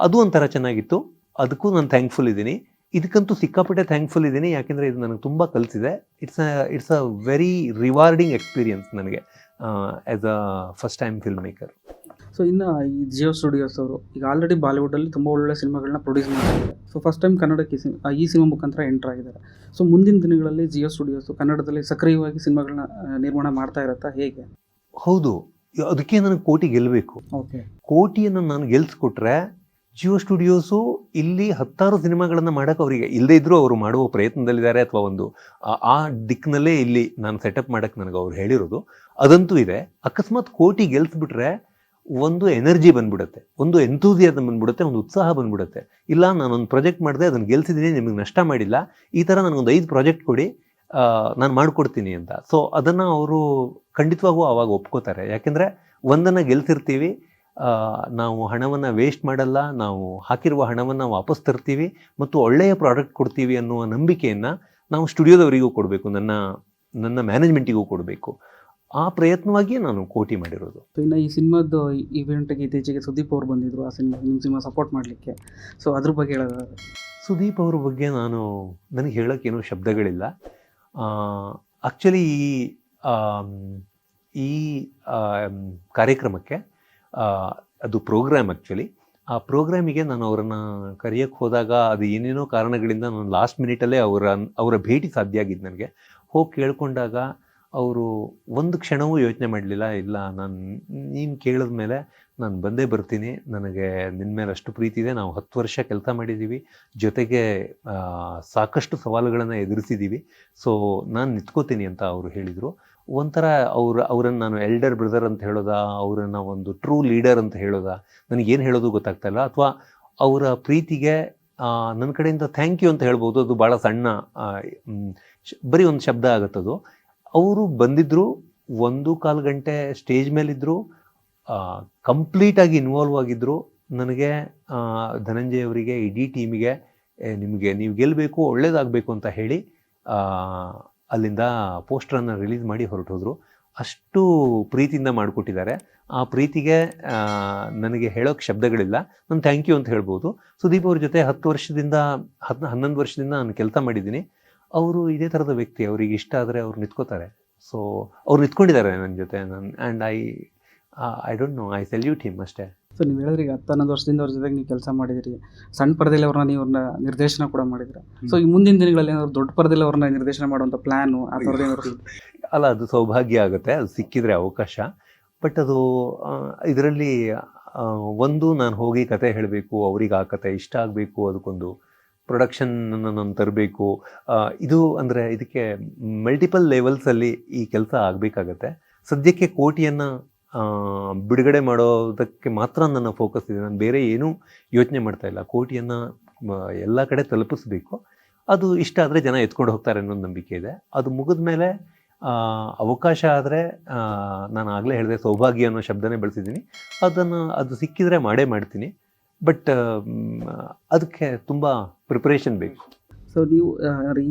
ಅದು ಒಂಥರ ಚೆನ್ನಾಗಿತ್ತು. ಅದಕ್ಕೂ ನಾನು ಥ್ಯಾಂಕ್ಫುಲ್ ಇದ್ದೀನಿ. ಇದಕ್ಕಂತೂ ಸಿಕ್ಕಾಪಟ್ಟೆ ಥ್ಯಾಂಕ್ಫುಲ್ ಇದ್ದೀನಿ, ಯಾಕೆಂದರೆ ಇದು ನನಗೆ ತುಂಬ ಕಲಿಸಿದೆ. It's a very rewarding experience ನನಗೆ as a first time filmmaker. So ಇನ್ನು ಈ ಜಿಯೋ ಸ್ಟುಡಿಯೋಸ್ ಅವರು ಈಗ ಆಲ್ರೆಡಿ ಬಾಲಿವುಡಲ್ಲಿ ತುಂಬ ಒಳ್ಳೆ ಸಿನಿಮಾಗಳನ್ನ ಪ್ರೊಡ್ಯೂಸ್ ಮಾಡಿದ್ದಾರೆ. ಸೊ ಫಸ್ಟ್ ಟೈಮ್ ಕನ್ನಡಕ್ಕೆ ಈ ಸಿನಿಮಾ ಮುಖಾಂತರ ಎಂಟರ್ ಆಗಿದ್ದಾರೆ. ಸೊ ಮುಂದಿನ ದಿನಗಳಲ್ಲಿ ಜಿಯೋ ಸ್ಟುಡಿಯೋಸು ಕನ್ನಡದಲ್ಲಿ ಸಕ್ರಿಯವಾಗಿ ಸಿನಿಮಾಗಳನ್ನ ನಿರ್ಮಾಣ ಮಾಡ್ತಾ ಇರತ್ತಾ, ಹೇಗೆ? ಹೌದು, ಅದಕ್ಕೆ ನನಗೆ ಕೋಟಿ ಗೆಲ್ಲಬೇಕು. ಓಕೆ, ಕೋಟಿಯನ್ನು ನಾನು ಗೆಲ್ಸ್ಕೊಟ್ರೆ ಜಿಯೋ ಸ್ಟುಡಿಯೋಸು ಇಲ್ಲಿ 10 ಸಿನಿಮಾಗಳನ್ನು ಮಾಡೋಕ್ಕೆ ಅವರಿಗೆ ಇಲ್ಲದೇ ಇದ್ದರೂ ಅವರು ಮಾಡುವ ಪ್ರಯತ್ನದಲ್ಲಿದ್ದಾರೆ. ಅಥವಾ ಒಂದು ಆ ದಿಕ್ಕಿನಲ್ಲೇ ಇಲ್ಲಿ ನಾನು ಸೆಟಪ್ ಮಾಡೋಕ್ಕೆ ನನಗೆ ಅವ್ರು ಹೇಳಿರೋದು ಅದಂತೂ ಇದೆ. ಅಕಸ್ಮಾತ್ ಕೋಟಿ ಗೆಲ್ಸ್ಬಿಟ್ರೆ ಒಂದು ಎನರ್ಜಿ ಬಂದ್ಬಿಡುತ್ತೆ, ಒಂದು ಎಂಥೂಸಿಯಾಸಮ್ ಬಂದ್ಬಿಡುತ್ತೆ, ಒಂದು ಉತ್ಸಾಹ ಬಂದ್ಬಿಡುತ್ತೆ. ಇಲ್ಲ, ನಾನೊಂದು ಪ್ರಾಜೆಕ್ಟ್ ಮಾಡಿದೆ, ಅದನ್ನು ಗೆಲ್ಸಿದ್ದೀನಿ, ನಿಮಗೆ ನಷ್ಟ ಮಾಡಿಲ್ಲ, ಈ ಥರ ನನಗೊಂದು 5 ಪ್ರಾಜೆಕ್ಟ್ ಕೊಡಿ, ನಾನು ಮಾಡಿಕೊಡ್ತೀನಿ ಅಂತ. ಸೊ ಅದನ್ನು ಅವರು ಖಂಡಿತವಾಗೂ ಆವಾಗ ಒಪ್ಕೋತಾರೆ. ಯಾಕೆಂದರೆ ಒಂದನ್ನು ಗೆಲ್ಸಿರ್ತೀವಿ, ನಾವು ಹಣವನ್ನು ವೇಸ್ಟ್ ಮಾಡಲ್ಲ, ನಾವು ಹಾಕಿರುವ ಹಣವನ್ನು ವಾಪಸ್ ತರ್ತೀವಿ ಮತ್ತು ಒಳ್ಳೆಯ ಪ್ರಾಡಕ್ಟ್ ಕೊಡ್ತೀವಿ ಅನ್ನುವ ನಂಬಿಕೆಯನ್ನು ನಾವು ಸ್ಟುಡಿಯೋದವರಿಗೂ ಕೊಡಬೇಕು, ನನ್ನ ಮ್ಯಾನೇಜ್ಮೆಂಟಿಗೂ ಕೊಡಬೇಕು. ಆ ಪ್ರಯತ್ನವಾಗಿಯೇ ನಾನು ಕೋಟಿ ಮಾಡಿರೋದು. ಇನ್ನು ಈ ಸಿನಿಮಾದ ಇವೆಂಟ್ಗೆ ಇತ್ತೀಚೆಗೆ ಸುದೀಪ್ ಅವ್ರು ಬಂದಿದ್ರು, ಆ ನಿಮ್ಮ ಸಿನಿಮಾ ಸಪೋರ್ಟ್ ಮಾಡಲಿಕ್ಕೆ. ಸೊ ಅದ್ರ ಬಗ್ಗೆ ಹೇಳೋದಾದ್ರೆ? ಸುದೀಪ್ ಅವ್ರ ಬಗ್ಗೆ ನನಗೆ ಹೇಳೋಕ್ಕೇನೂ ಶಬ್ದಗಳಿಲ್ಲ. ಆ್ಯಕ್ಚುಲಿ ಈ ಕಾರ್ಯಕ್ರಮಕ್ಕೆ, ಅದು ಪ್ರೋಗ್ರಾಮ್ ಆ್ಯಕ್ಚುಲಿ, ಆ ಪ್ರೋಗ್ರಾಮಿಗೆ ನಾನು ಅವರನ್ನು ಕರೆಯೋಕ್ಕೆ ಹೋದಾಗ ಅದು ಏನೇನೋ ಕಾರಣಗಳಿಂದ ನಾನು ಲಾಸ್ಟ್ ಮಿನಿಟಲ್ಲೇ ಅವರ ಭೇಟಿ ಸಾಧ್ಯ ಆಗಿದ್ದು. ನನಗೆ ಹೋಗಿ ಕೇಳ್ಕೊಂಡಾಗ ಅವರು ಒಂದು ಕ್ಷಣವೂ ಯೋಚನೆ ಮಾಡಲಿಲ್ಲ. ಇಲ್ಲ, ನೀನು ಕೇಳಿದ ಮೇಲೆ ನಾನು ಬಂದೇ ಬರ್ತೀನಿ, ನನಗೆ ನಿನ್ನ ಮೇಲೆ ಅಷ್ಟು ಪ್ರೀತಿ ಇದೆ, ನಾವು 10 ವರ್ಷ ಕೆಲಸ ಮಾಡಿದ್ದೀವಿ, ಜೊತೆಗೆ ಸಾಕಷ್ಟು ಸವಾಲುಗಳನ್ನು ಎದುರಿಸಿದ್ದೀವಿ, ಸೊ ನಾನು ನಿಂತ್ಕೋತೀನಿ ಅಂತ ಅವರು ಹೇಳಿದರು. ಒಂಥರ ಅವರನ್ನು ನಾನು ಎಲ್ಡರ್ ಬ್ರದರ್ ಅಂತ ಹೇಳೋದಾ, ಅವರನ್ನು ಒಂದು ಟ್ರೂ ಲೀಡರ್ ಅಂತ ಹೇಳೋದಾ, ನನಗೇನು ಹೇಳೋದು ಗೊತ್ತಾಗ್ತಾ ಇಲ್ಲ. ಅಥವಾ ಅವರ ಪ್ರೀತಿಗೆ ನನ್ನ ಕಡೆಯಿಂದ ಥ್ಯಾಂಕ್ ಯು ಅಂತ ಹೇಳ್ಬೋದು. ಅದು ಭಾಳ ಸಣ್ಣ, ಬರೀ ಒಂದು ಶಬ್ದ ಆಗುತ್ತದು. ಅವರು ಬಂದಿದ್ದರು, 1-1/4 ಗಂಟೆ ಸ್ಟೇಜ್ ಮೇಲಿದ್ದರು, ಕಂಪ್ಲೀಟಾಗಿ ಇನ್ವಾಲ್ವ್ ಆಗಿದ್ದರು. ನನಗೆ, ಧನಂಜಯ್ ಅವರಿಗೆ, ಇಡೀ ಟೀಮಿಗೆ ನೀವು ಗೆಲ್ಲಬೇಕು, ಒಳ್ಳೇದಾಗಬೇಕು ಅಂತ ಹೇಳಿ ಅಲ್ಲಿಂದ ಪೋಸ್ಟರನ್ನು ರಿಲೀಸ್ ಮಾಡಿ ಹೊರಟೋದ್ರು. ಅಷ್ಟು ಪ್ರೀತಿಯಿಂದ ಮಾಡಿಕೊಟ್ಟಿದ್ದಾರೆ. ಆ ಪ್ರೀತಿಗೆ ನನಗೆ ಹೇಳೋಕ್ಕೆ ಶಬ್ದಗಳಿಲ್ಲ. ನಾನು ಥ್ಯಾಂಕ್ ಯು ಅಂತ ಹೇಳ್ಬೋದು. ಸುದೀಪ್ ಅವ್ರ ಜೊತೆ 11 ವರ್ಷದಿಂದ ನಾನು ಕೆಲಸ ಮಾಡಿದ್ದೀನಿ. ಅವರು ಇದೇ ಥರದ ವ್ಯಕ್ತಿ, ಅವ್ರಿಗೆ ಇಷ್ಟ ಆದರೆ ಅವ್ರು ನಿಂತ್ಕೋತಾರೆ. ಸೊ ಅವ್ರು ನಿಂತ್ಕೊಂಡಿದ್ದಾರೆ ನನ್ನ ಜೊತೆ. And I don't know, I salute him ಅಷ್ಟೇ. ಸೊ ನೀವು ಹೇಳಿದ್ರಿ ಈಗ 10-11 ವರ್ಷದಿಂದ ಅವ್ರ ಜೊತೆಗೆ ನೀವು ಕೆಲಸ ಮಾಡಿದಿರಿ, ಸಣ್ಣ ಪರದೆಯಲ್ಲಿ ಅವ್ರನ್ನ ನಿರ್ದೇಶನ ಕೂಡ ಮಾಡಿದ್ರೆ. ಸೊ ಈ ಮುಂದಿನ ದಿನಗಳಲ್ಲಿ ಏನಾದ್ರು ದೊಡ್ಡ ಪರದೆಯಲ್ಲಿ ಅವ್ರನ್ನ ನಿರ್ದೇಶನ ಮಾಡುವಂಥ ಪ್ಲಾನು ಆ ಥರದ್ದು ಏನಾದ್ರು? ಅಲ್ಲ, ಅದು ಸೌಭಾಗ್ಯ ಆಗುತ್ತೆ, ಅದು ಸಿಕ್ಕಿದ್ರೆ ಅವಕಾಶ. ಬಟ್ ಅದು ಇದರಲ್ಲಿ ಒಂದು, ನಾನು ಹೋಗಿ ಕತೆ ಹೇಳಬೇಕು, ಅವ್ರಿಗೆ ಆ ಕತೆ ಇಷ್ಟ ಆಗಬೇಕು, ಅದಕ್ಕೊಂದು ಪ್ರೊಡಕ್ಷನನ್ನು ನಾನು ತರಬೇಕು. ಇದು ಅಂದರೆ ಇದಕ್ಕೆ ಮಲ್ಟಿಪಲ್ ಲೆವೆಲ್ಸಲ್ಲಿ ಈ ಕೆಲಸ ಆಗಬೇಕಾಗತ್ತೆ. ಸದ್ಯಕ್ಕೆ ಕೋಟಿಯನ್ನು ಬಿಡುಗಡೆ ಮಾಡೋದಕ್ಕೆ ಮಾತ್ರ ನನ್ನ ಫೋಕಸ್ ಇದೆ. ನಾನು ಬೇರೆ ಏನೂ ಯೋಚನೆ ಮಾಡ್ತಾ ಇಲ್ಲ. ಕೋಟಿಯನ್ನು ಎಲ್ಲ ಕಡೆ ತಲುಪಿಸ್ಬೇಕು. ಅದು ಇಷ್ಟ ಆದರೆ ಜನ ಎತ್ಕೊಂಡು ಹೋಗ್ತಾರೆ ಅನ್ನೋ ನಂಬಿಕೆ ಇದೆ. ಅದು ಮುಗಿದ ಮೇಲೆ ಅವಕಾಶ ಆದರೆ, ನಾನು ಆಗಲೇ ಹೇಳಿದೆ ಸೌಭಾಗ್ಯ ಅನ್ನೋ ಶಬ್ದನೇ ಬಳಸಿದ್ದೀನಿ, ಅದು ಸಿಕ್ಕಿದರೆ ಮಾಡೇ ಮಾಡ್ತೀನಿ. ಬಟ್ ಅದಕ್ಕೆ ತುಂಬ ಪ್ರಿಪ್ರೇಷನ್ ಬೇಕು. ಸೊ ನೀವು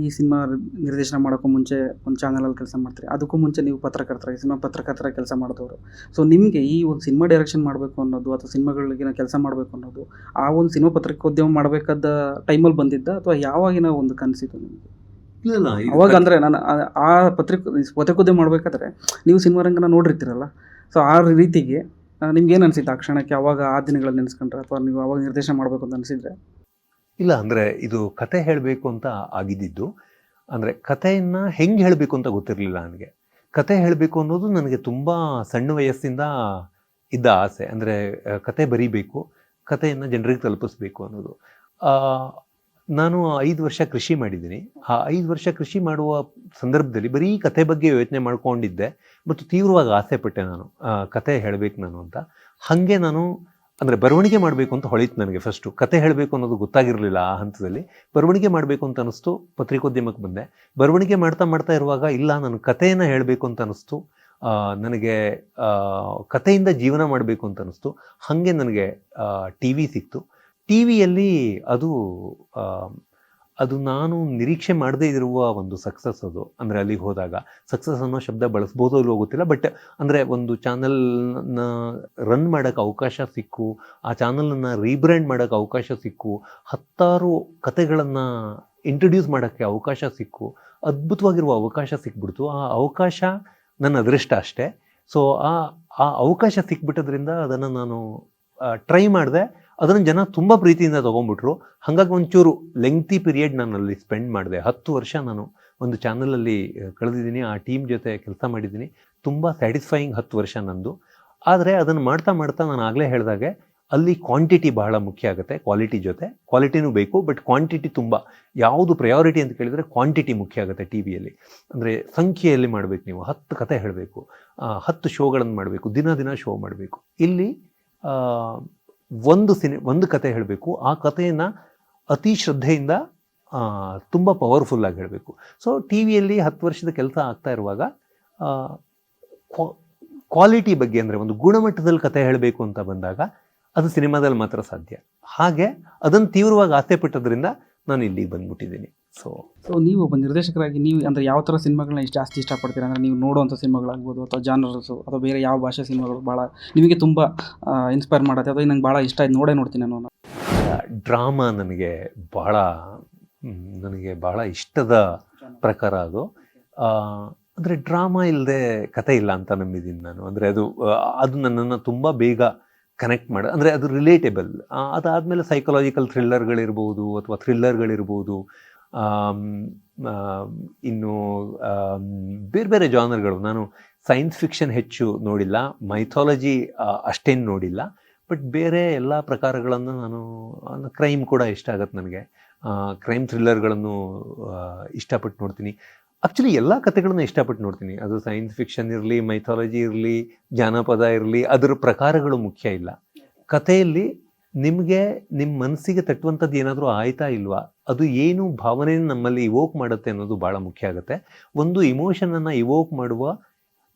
ಈ ಸಿನಿಮಾ ನಿರ್ದೇಶನ ಮಾಡೋಕ್ಕೂ ಮುಂಚೆ ಒಂದು ಚಾನಲಲ್ಲಿ ಕೆಲಸ ಮಾಡ್ತೀರಿ, ಅದಕ್ಕೂ ಮುಂಚೆ ನೀವು ಪತ್ರಕರ್ತರಾಗಿ ಸಿನಿಮಾ ಪತ್ರಕರ್ತರಾಗಿ ಕೆಲಸ ಮಾಡಿದವರು. ಸೊ ನಿಮಗೆ ಈ ಒಂದು ಸಿನಿಮಾ ಡೈರೆಕ್ಷನ್ ಮಾಡಬೇಕು ಅನ್ನೋದು ಅಥವಾ ಸಿನಿಮಾಗಳಿಗೆ ಕೆಲಸ ಮಾಡಬೇಕು ಅನ್ನೋದು ಆ ಒಂದು ಸಿನಿಮಾ ಪತ್ರಿಕೋದ್ಯಮ ಮಾಡಬೇಕಾದ ಟೈಮಲ್ಲಿ ಬಂದಿದ್ದ ಅಥವಾ ಯಾವಾಗಿನ ಒಂದು ಕನಸಿತ್ತು ನಿಮಗೆ? ಇಲ್ಲ, ಅವಾಗ ಅಂದರೆ ನಾನು ಆ ಪತ್ರಿಕೋದ್ಯಮ ಮಾಡಬೇಕಾದ್ರೆ ನೀವು ಸಿನಿಮಾ ರಂಗನ ನೋಡಿರ್ತೀರಲ್ಲ, ಸೊ ಆ ರೀತಿಗೆ ನಿಮ್ಗೇನು ಅನಿಸಿತ್ತು ಆ ಕ್ಷಣಕ್ಕೆ, ಅವಾಗ ಆ ದಿನಗಳಲ್ಲಿ ನೆನೆಸ್ಕೊಂಡ್ರೆ ಅಥವಾ ನೀವು ಅವಾಗ ನಿರ್ದೇಶನ ಮಾಡಬೇಕು ಅಂತ ಅನಿಸಿದ್ರೆ? ಇಲ್ಲ, ಅಂದರೆ ಇದು ಕತೆ ಹೇಳಬೇಕು ಅಂತ ಆಗಿದ್ದಿದ್ದು. ಅಂದರೆ ಕಥೆಯನ್ನು ಹೆಂಗೆ ಹೇಳಬೇಕು ಅಂತ ಗೊತ್ತಿರಲಿಲ್ಲ ನನಗೆ. ಕತೆ ಹೇಳಬೇಕು ಅನ್ನೋದು ನನಗೆ ತುಂಬ ಸಣ್ಣ ವಯಸ್ಸಿಂದ ಇದ್ದ ಆಸೆ. ಅಂದರೆ ಕತೆ ಬರೀಬೇಕು, ಕಥೆಯನ್ನು ಜನರಿಗೆ ತಲುಪಿಸ್ಬೇಕು ಅನ್ನೋದು. ನಾನು 5 ವರ್ಷ ಕೃಷಿ ಮಾಡಿದ್ದೀನಿ. ಆ 5 ವರ್ಷ ಕೃಷಿ ಮಾಡುವ ಸಂದರ್ಭದಲ್ಲಿ ಬರೀ ಕತೆ ಬಗ್ಗೆ ಯೋಚನೆ ಮಾಡ್ಕೊಂಡಿದ್ದೆ ಮತ್ತು ತೀವ್ರವಾಗಿ ಆಸೆ ಪಟ್ಟೆ ನಾನು ಕತೆ ಹೇಳಬೇಕು ನಾನು ಅಂತ. ಹಾಗೆ ನಾನು ಅಂದರೆ ಬರವಣಿಗೆ ಮಾಡಬೇಕು ಅಂತ ಹೊಳಿತು ನನಗೆ. ಫಸ್ಟು ಕತೆ ಹೇಳಬೇಕು ಅನ್ನೋದು ಗೊತ್ತಾಗಿರಲಿಲ್ಲ ಆ ಹಂತದಲ್ಲಿ. ಬರವಣಿಗೆ ಮಾಡಬೇಕು ಅಂತ ಅನ್ನಿಸ್ತು, ಪತ್ರಿಕೋದ್ಯಮಕ್ಕೆ ಬಂದೆ. ಬರವಣಿಗೆ ಮಾಡ್ತಾ ಮಾಡ್ತಾ ಇರುವಾಗ ಇಲ್ಲ, ನಾನು ಕಥೆಯನ್ನು ಹೇಳಬೇಕು ಅಂತ ಅನ್ನಿಸ್ತು. ನನಗೆ ಕಥೆಯಿಂದ ಜೀವನ ಮಾಡಬೇಕು ಅಂತ ಅನ್ನಿಸ್ತು. ಹಾಗೆ ನನಗೆ ಟಿ ವಿ ಸಿಕ್ತು. ಟಿ ವಿಯಲ್ಲಿ ಅದು ನಾನು ನಿರೀಕ್ಷೆ ಮಾಡದೇ ಇರುವ ಒಂದು ಸಕ್ಸಸ್ ಅದು. ಅಂದರೆ ಅಲ್ಲಿಗೆ ಹೋದಾಗ ಸಕ್ಸಸ್ ಅನ್ನೋ ಶಬ್ದ ಬಳಸ್ಬೋದೋ ಇಲ್ವೋ ಗೊತ್ತಿಲ್ಲ, ಬಟ್ ಅಂದರೆ ಒಂದು ಚಾನಲ್ನ ರನ್ ಮಾಡೋಕ್ಕೆ ಅವಕಾಶ ಸಿಕ್ಕು, ಆ ಚಾನಲನ್ನು ರೀಬ್ರ್ಯಾಂಡ್ ಮಾಡೋಕ್ಕೆ ಅವಕಾಶ ಸಿಕ್ಕು, 10 ಕತೆಗಳನ್ನು ಇಂಟ್ರೊಡ್ಯೂಸ್ ಮಾಡೋಕ್ಕೆ ಅವಕಾಶ ಸಿಕ್ಕು, ಅದ್ಭುತವಾಗಿರುವ ಅವಕಾಶ ಸಿಕ್ಬಿಡ್ತು. ಆ ಅವಕಾಶ ನನ್ನ ಅದೃಷ್ಟ ಅಷ್ಟೇ. ಸೊ ಆ ಅವಕಾಶ ಸಿಕ್ಬಿಟ್ಟದ್ರಿಂದ ಅದನ್ನು ನಾನು ಟ್ರೈ ಮಾಡಿದೆ. ಅದನ್ನು ಜನ ತುಂಬ ಪ್ರೀತಿಯಿಂದ ತೊಗೊಂಡ್ಬಿಟ್ರು. ಹಾಗಾಗಿ ಒಂಚೂರು ಲೆಂಗ್ತಿ ಪೀರಿಯಡ್ ನಾನು ಅಲ್ಲಿ ಸ್ಪೆಂಡ್ ಮಾಡಿದೆ. 10 ವರ್ಷ ನಾನು ಒಂದು ಚಾನಲಲ್ಲಿ ಕಳೆದಿದ್ದೀನಿ. ಆ ಟೀಮ್ ಜೊತೆ ಕೆಲಸ ಮಾಡಿದ್ದೀನಿ. ತುಂಬ ಸ್ಯಾಟಿಸ್ಫೈಯಿಂಗ್ 10 ವರ್ಷ ನಂದು. ಆದರೆ ಅದನ್ನು ಮಾಡ್ತಾ ಮಾಡ್ತಾ ನಾನು ಆಗಲೇ ಹೇಳಿದಾಗೆ ಅಲ್ಲಿ ಕ್ವಾಂಟಿಟಿ ಬಹಳ ಮುಖ್ಯ ಆಗುತ್ತೆ. ಕ್ವಾಲಿಟಿ ಜೊತೆ ಕ್ವಾಲಿಟಿನೂ ಬೇಕು, ಬಟ್ ಕ್ವಾಂಟಿಟಿ ತುಂಬ. ಯಾವುದು ಪ್ರಯಾರಿಟಿ ಅಂತ ಕೇಳಿದರೆ ಕ್ವಾಂಟಿಟಿ ಮುಖ್ಯ ಆಗುತ್ತೆ ಟಿ ವಿಯಲ್ಲಿ. ಅಂದರೆ ಸಂಖ್ಯೆಯಲ್ಲಿ ಮಾಡಬೇಕು. ನೀವು 10 ಕತೆ ಹೇಳಬೇಕು, 10 ಶೋಗಳನ್ನು ಮಾಡಬೇಕು, ದಿನ ಶೋ ಮಾಡಬೇಕು. ಇಲ್ಲಿ ಒಂದು ಕತೆ ಹೇಳಬೇಕು. ಆ ಕಥೆಯನ್ನು ಅತಿ ಶ್ರದ್ಧೆಯಿಂದ ತುಂಬ ಪವರ್ಫುಲ್ಲಾಗಿ ಹೇಳಬೇಕು. ಸೊ ಟಿ ವಿಯಲ್ಲಿ 10 ವರ್ಷದ ಕೆಲಸ ಆಗ್ತಾ ಇರುವಾಗ ಕ್ವಾಲಿಟಿ ಬಗ್ಗೆ, ಅಂದರೆ ಒಂದು ಗುಣಮಟ್ಟದಲ್ಲಿ ಕತೆ ಹೇಳಬೇಕು ಅಂತ ಬಂದಾಗ ಅದು ಸಿನಿಮಾದಲ್ಲಿ ಮಾತ್ರ ಸಾಧ್ಯ. ಹಾಗೆ ಅದನ್ನು ತೀವ್ರವಾಗಿ ಆಸೆ ಪಟ್ಟದ್ರಿಂದ ನಾನು ಇಲ್ಲಿಗೆ ಬಂದ್ಬಿಟ್ಟಿದ್ದೀನಿ. ಸೊ ನೀವು ಒಬ್ಬ ನಿರ್ದೇಶಕರಾಗಿ ನೀವು ಅಂದರೆ ಯಾವ ಥರ ಸಿನಿಮಾಗಳನ್ನ ಜಾಸ್ತಿ ಇಷ್ಟಪಡ್ತೀರಾ? ಅಂದರೆ ನೀವು ನೋಡುವಂಥ ಸಿನಿಮಾಗಳಾಗ್ಬೋದು ಅಥವಾ ಜಾನರ್ಸು ಅಥವಾ ಬೇರೆ ಯಾವ ಭಾಷೆ ಸಿನಿಮಾಗಳು ಭಾಳ ನಿಮಗೆ ತುಂಬ ಇನ್ಸ್ಪೈರ್ ಮಾಡುತ್ತೆ ಅಥವಾ ನಂಗೆ ಭಾಳ ಇಷ್ಟ ಆಯ್ತು ನೋಡ್ತೀನಿ ನಾನು? ಡ್ರಾಮಾ ನನಗೆ ಭಾಳ ಇಷ್ಟದ ಪ್ರಕಾರ ಅದು. ಅಂದರೆ ಡ್ರಾಮಾ ಇಲ್ಲದೆ ಕತೆ ಇಲ್ಲ ಅಂತ ನಂಬಿದ್ದೀನಿ ನಾನು. ಅಂದರೆ ಅದು ನನ್ನನ್ನು ತುಂಬ ಬೇಗ ಕನೆಕ್ಟ್ ಅಂದರೆ ಅದು ರಿಲೇಟೇಬಲ್. ಅದಾದಮೇಲೆ ಸೈಕಲಾಜಿಕಲ್ ಥ್ರಿಲ್ಲರ್ಗಳಿರ್ಬೋದು ಅಥವಾ ಥ್ರಿಲ್ಲರ್ಗಳಿರ್ಬೋದು, ಇನ್ನು ಬೇರೆ ಬೇರೆ ಜಾನರ್ಗಳು. ನಾನು ಸೈನ್ಸ್ ಫಿಕ್ಷನ್ ಹೆಚ್ಚು ನೋಡಿಲ್ಲ, ಮೈಥಾಲಜಿ ಅಷ್ಟೇನು ನೋಡಿಲ್ಲ, ಬಟ್ ಬೇರೆ ಎಲ್ಲ ಪ್ರಕಾರಗಳನ್ನು ನಾನು ಕ್ರೈಮ್ ಕೂಡ ಇಷ್ಟ ಆಗುತ್ತೆ ನನಗೆ. ಕ್ರೈಮ್ ಥ್ರಿಲ್ಲರ್ಗಳನ್ನು ಇಷ್ಟಪಟ್ಟು ನೋಡ್ತೀನಿ. ಆ್ಯಕ್ಚುಲಿ ಎಲ್ಲ ಕಥೆಗಳನ್ನು ಇಷ್ಟಪಟ್ಟು ನೋಡ್ತೀನಿ. ಅದು ಸೈನ್ಸ್ ಫಿಕ್ಷನ್ ಇರಲಿ, ಮೈಥಾಲಜಿ ಇರಲಿ, ಜಾನಪದ ಇರಲಿ, ಅದರ ಪ್ರಕಾರಗಳು ಮುಖ್ಯ ಇಲ್ಲ. ಕಥೆಯಲ್ಲಿ ನಿಮಗೆ ನಿಮ್ಮ ಮನಸ್ಸಿಗೆ ತಟ್ಟುವಂಥದ್ದು ಏನಾದರೂ ಆಯ್ತಾ ಇಲ್ವಾ, ಅದು ಏನು ಭಾವನೆಯನ್ನು ನಮ್ಮಲ್ಲಿ ಇವೋಕ್ ಮಾಡುತ್ತೆ ಅನ್ನೋದು ಭಾಳ ಮುಖ್ಯ ಆಗುತ್ತೆ. ಒಂದು ಇಮೋಷನನ್ನು ಇವೋಕ್ ಮಾಡುವ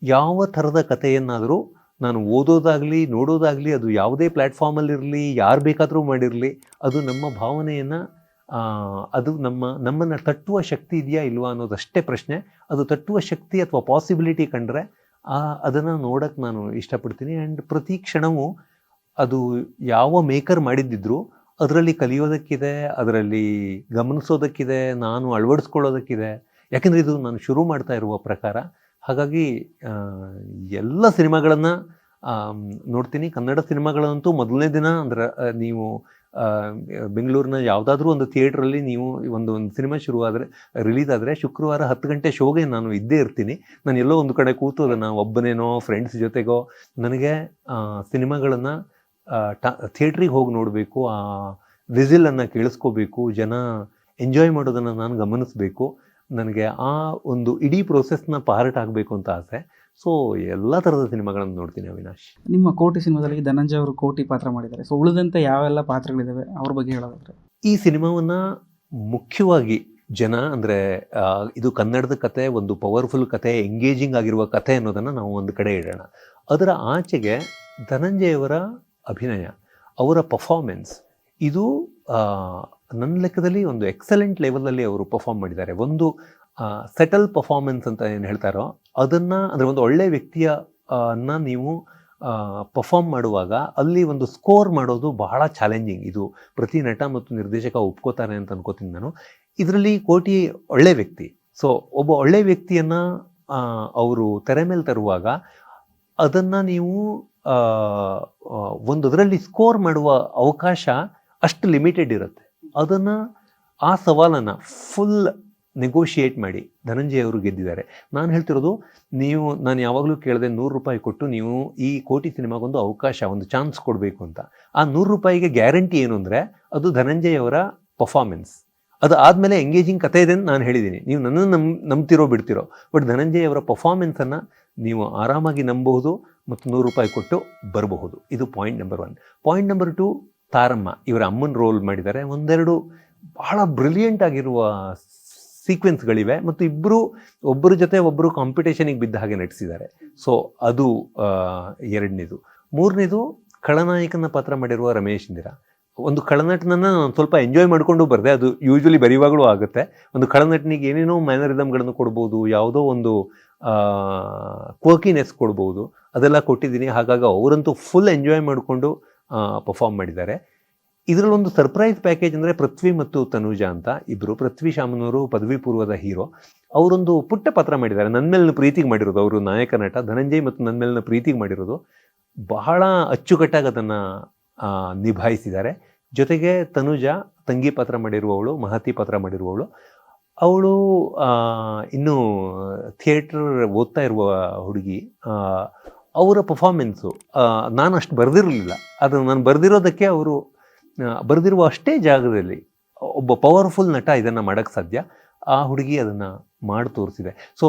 ಯಾವ ಥರದ ಕಥೆಯನ್ನಾದರೂ ನಾನು ಓದೋದಾಗಲಿ ನೋಡೋದಾಗಲಿ, ಅದು ಯಾವುದೇ ಪ್ಲ್ಯಾಟ್ಫಾರ್ಮಲ್ಲಿರಲಿ, ಯಾರು ಬೇಕಾದರೂ ಮಾಡಿರಲಿ, ಅದು ನಮ್ಮ ಭಾವನೆಯನ್ನು ಅದು ನಮ್ಮನ್ನು ತಟ್ಟುವ ಶಕ್ತಿ ಇದೆಯಾ ಇಲ್ವಾ ಅನ್ನೋದಷ್ಟೇ ಪ್ರಶ್ನೆ. ಅದು ತಟ್ಟುವ ಶಕ್ತಿ ಅಥವಾ ಪಾಸಿಬಿಲಿಟಿ ಕಂಡ್ರೆ ಅದನ್ನು ನೋಡೋಕ್ಕೆ ನಾನು ಇಷ್ಟಪಡ್ತೀನಿ. ಆ್ಯಂಡ್ ಪ್ರತಿ ಕ್ಷಣವೂ ಅದು ಯಾವ ಮೇಕರ್ ಮಾಡಿದ್ದಿದ್ರು ಅದರಲ್ಲಿ ಕಲಿಯೋದಕ್ಕಿದೆ, ಅದರಲ್ಲಿ ಗಮನಿಸೋದಕ್ಕಿದೆ, ನಾನು ಅಳವಡಿಸ್ಕೊಳ್ಳೋದಕ್ಕಿದೆ. ಯಾಕೆಂದರೆ ಇದು ನಾನು ಶುರು ಮಾಡ್ತಾ ಇರುವ ಪ್ರಕಾರ. ಹಾಗಾಗಿ ಎಲ್ಲ ಸಿನಿಮಾಗಳನ್ನು ನೋಡ್ತೀನಿ. ಕನ್ನಡ ಸಿನಿಮಾಗಳಂತೂ ಮೊದಲನೇ ದಿನ ಅಂದರೆ ನೀವು ಬೆಂಗಳೂರಿನ ಯಾವುದಾದ್ರೂ ಒಂದು ಥಿಯೇಟ್ರಲ್ಲಿ ನೀವು ಒಂದು ಸಿನಿಮಾ ಶುರುವಾದರೆ, ರಿಲೀಸ್ ಆದರೆ ಶುಕ್ರವಾರ 10 ಗಂಟೆ ಶೋಗೆ ನಾನು ಇದ್ದೇ ಇರ್ತೀನಿ. ನಾನು ಎಲ್ಲೋ ಒಂದು ಕಡೆ ಕೂತು ಅದನ್ನು ಒಬ್ಬನೇನೋ ಫ್ರೆಂಡ್ಸ್ ಜೊತೆಗೋ, ನನಗೆ ಸಿನಿಮಾಗಳನ್ನು ಥಿಯೇಟ್ರಿಗೆ ಹೋಗಿ ನೋಡಬೇಕು, ಆ ವಿಸಿಲನ್ನು ಕೇಳಿಸ್ಕೋಬೇಕು, ಜನ ಎಂಜಾಯ್ ಮಾಡೋದನ್ನು ನಾನು ಗಮನಿಸಬೇಕು, ನನಗೆ ಆ ಒಂದು ಇಡೀ ಪ್ರೋಸೆಸ್ನ ಪಾರ್ಟ್ ಆಗಬೇಕು ಅಂತ ಆಸೆ. ಸೊ ಎಲ್ಲ ಥರದ ಸಿನಿಮಾಗಳನ್ನು ನೋಡ್ತೀನಿ ಅವಿನಾಶ್. ನಿಮ್ಮ ಕೋಟಿ ಸಿನಿಮಾದಲ್ಲಿ ಧನಂಜಯ ಅವರು ಕೋಟಿ ಪಾತ್ರ ಮಾಡಿದ್ದಾರೆ. ಸೊ ಉಳಿದಂತೆ ಯಾವೆಲ್ಲ ಪಾತ್ರಗಳಿದ್ದಾವೆ ಅವ್ರ ಬಗ್ಗೆ ಹೇಳೋದಾದ್ರೆ? ಈ ಸಿನಿಮಾವನ್ನು ಮುಖ್ಯವಾಗಿ ಜನ ಅಂದರೆ ಇದು ಕನ್ನಡದ ಕತೆ, ಒಂದು ಪವರ್ಫುಲ್ ಕತೆ, ಎಂಗೇಜಿಂಗ್ ಆಗಿರುವ ಕತೆ ಅನ್ನೋದನ್ನು ನಾವು ಒಂದು ಕಡೆ ಇಡೋಣ. ಅದರ ಆಚೆಗೆ ಧನಂಜಯವರ ಅಭಿನಯ, ಅವರ ಪರ್ಫಾರ್ಮೆನ್ಸ್, ಇದು ನನ್ನ ಲೆಕ್ಕದಲ್ಲಿ ಒಂದು ಎಕ್ಸಲೆಂಟ್ ಲೆವೆಲಲ್ಲಿ ಅವರು ಪರ್ಫಾರ್ಮ್ ಮಾಡಿದ್ದಾರೆ. ಒಂದು ಸೆಟಲ್ ಪರ್ಫಾರ್ಮೆನ್ಸ್ ಅಂತ ಏನು ಹೇಳ್ತಾರೋ ಅದನ್ನು, ಅಂದರೆ ಒಂದು ಒಳ್ಳೆಯ ವ್ಯಕ್ತಿಯನ್ನು ನೀವು ಪರ್ಫಾರ್ಮ್ ಮಾಡುವಾಗ ಅಲ್ಲಿ ಒಂದು ಸ್ಕೋರ್ ಮಾಡೋದು ಬಹಳ ಚಾಲೆಂಜಿಂಗ್. ಇದು ಪ್ರತಿ ನಟ ಮತ್ತು ನಿರ್ದೇಶಕ ಒಪ್ಕೋತಾರೆ ಅಂತ ಅನ್ಕೋತೀನಿ ನಾನು. ಇದರಲ್ಲಿ ಕೋಟಿ ಒಳ್ಳೆ ವ್ಯಕ್ತಿ. ಸೊ ಒಬ್ಬ ಒಳ್ಳೆ ವ್ಯಕ್ತಿಯನ್ನು ಅವರು ತೆರೆ ಮೇಲೆ ತರುವಾಗ ಅದನ್ನು ನೀವು ಒಂದರಲ್ಲಿ ಸ್ಕೋರ್ ಮಾಡುವ ಅವಕಾಶ ಅಷ್ಟು ಲಿಮಿಟೆಡ್ ಇರುತ್ತೆ. ಅದನ್ನು, ಆ ಸವಾಲನ್ನು ಫುಲ್ ನೆಗೋಷಿಯೇಟ್ ಮಾಡಿ ಧನಂಜಯ ಅವರು ಗೆದ್ದಿದ್ದಾರೆ. ನಾನು ಹೇಳ್ತಿರೋದು, ನಾನು ಯಾವಾಗಲೂ ಕೇಳಿದೆ 100 ರೂಪಾಯಿ ಕೊಟ್ಟು ನೀವು ಈ ಕೋಟಿ ಸಿನಿಮಾಗೊಂದು ಅವಕಾಶ, ಒಂದು ಚಾನ್ಸ್ ಕೊಡಬೇಕು ಅಂತ. ಆ 100 ರೂಪಾಯಿಗೆ ಗ್ಯಾರಂಟಿ ಏನು ಅಂದರೆ ಅದು ಧನಂಜಯ ಅವರ ಪರ್ಫಾರ್ಮೆನ್ಸ್. ಅದು ಆದಮೇಲೆ ಎಂಗೇಜಿಂಗ್ ಕಥೆ ಇದೆ ಅಂತ ನಾನು ಹೇಳಿದ್ದೀನಿ. ನೀವು ನನ್ನನ್ನು ನಂಬ್ತಿರೋ ಬಿಡ್ತಿರೋ, ಬಟ್ ಧನಂಜಯ ಅವರ ಪರ್ಫಾರ್ಮೆನ್ಸನ್ನು ನೀವು ಆರಾಮಾಗಿ ನಂಬಬಹುದು ಮತ್ತು 100 ರೂಪಾಯಿ ಕೊಟ್ಟು ಬರಬಹುದು. ಇದು ಪಾಯಿಂಟ್ ನಂಬರ್ 1. ಪಾಯಿಂಟ್ ನಂಬರ್ 2, ತಾರಮ್ಮ ಇವರ ಅಮ್ಮನ ರೋಲ್ ಮಾಡಿದ್ದಾರೆ. ಒಂದೆರಡು ಬಹಳ ಬ್ರಿಲಿಯಂಟ್ ಆಗಿರುವ ಸೀಕ್ವೆನ್ಸ್ಗಳಿವೆ ಮತ್ತು ಒಬ್ಬರ ಜೊತೆ ಒಬ್ಬರು ಕಾಂಪಿಟೇಷನಿಗೆ ಬಿದ್ದ ಹಾಗೆ ನಟಿಸಿದ್ದಾರೆ. ಸೊ ಅದು ಎರಡನೇದು. ಮೂರನೇದು, ಖಳನಾಯಕನ ಪಾತ್ರ ಮಾಡಿರುವ ರಮೇಶ್ ಇಂದಿರಾ. ಒಂದು ಖಳನಟನನ್ನು ನಾನು ಸ್ವಲ್ಪ ಎಂಜಾಯ್ ಮಾಡಿಕೊಂಡು ಬರದೆ, ಅದು ಯೂಶ್ವಲಿ ಬರೆಯುವಾಗಲೂ ಆಗುತ್ತೆ. ಒಂದು ಖಳನಟನಿಗೆ ಏನೇನೋ ಮ್ಯಾನರಿಸಮ್ಗಳನ್ನು ಕೊಡ್ಬೋದು, ಯಾವುದೋ ಒಂದು ಕ್ವರ್ಕಿನೆಸ್ ಕೊಡ್ಬೋದು, ಅದೆಲ್ಲ ಕೊಟ್ಟಿದ್ದೀನಿ. ಹಾಗಾಗಿ ಅವರಂತೂ ಫುಲ್ ಎಂಜಾಯ್ ಮಾಡಿಕೊಂಡು ಪರ್ಫಾರ್ಮ್ ಮಾಡಿದ್ದಾರೆ. ಇದರಲ್ಲೊಂದು ಸರ್ಪ್ರೈಸ್ ಪ್ಯಾಕೇಜ್ ಅಂದರೆ ಪೃಥ್ವಿ ಮತ್ತು ತನುಜಾ ಅಂತ ಇಬ್ಬರು. ಪೃಥ್ವಿ ಶಾಮನೂರು ಪದವಿ ಪೂರ್ವದ ಹೀರೋ. ಅವರೊಂದು ಪುಟ್ಟ ಪಾತ್ರ ಮಾಡಿದ್ದಾರೆ. ನನ್ನ ಮೇಲಿನ ಪ್ರೀತಿಗೆ ಮಾಡಿರೋದು ಅವರು ನಾಯಕ ನಟ. ಧನಂಜಯ್ ಮತ್ತು ನನ್ನ ಮೇಲಿನ ಪ್ರೀತಿಗೆ ಮಾಡಿರೋದು. ಬಹಳ ಅಚ್ಚುಕಟ್ಟಾಗಿ ಅದನ್ನು ನಿಭಾಯಿಸಿದ್ದಾರೆ. ಜೊತೆಗೆ ತನುಜಾ ತಂಗಿ ಪಾತ್ರ ಮಾಡಿರುವವಳು, ಮಹತಿ ಪಾತ್ರ ಮಾಡಿರುವವಳು. ಅವಳು ಇನ್ನೂ ಥಿಯೇಟ್ರ್ ಓದ್ತಾ ಇರುವ ಹುಡುಗಿ. ಅವರ ಪರ್ಫಾರ್ಮೆನ್ಸು ನಾನು ಅಷ್ಟು ಬರೆದಿರಲಿಲ್ಲ. ಅದು ನಾನು ಬರೆದಿರೋದಕ್ಕೆ ಅವರು ಬರೆದಿರುವ ಅಷ್ಟೇ ಜಾಗದಲ್ಲಿ ಒಬ್ಬ ಪವರ್ಫುಲ್ ನಟ ಇದನ್ನು ಮಾಡೋಕ್ಕೆ ಸಾಧ್ಯ. ಆ ಹುಡುಗಿ ಅದನ್ನು ಮಾಡಿ ತೋರಿಸಿದೆ. ಸೊ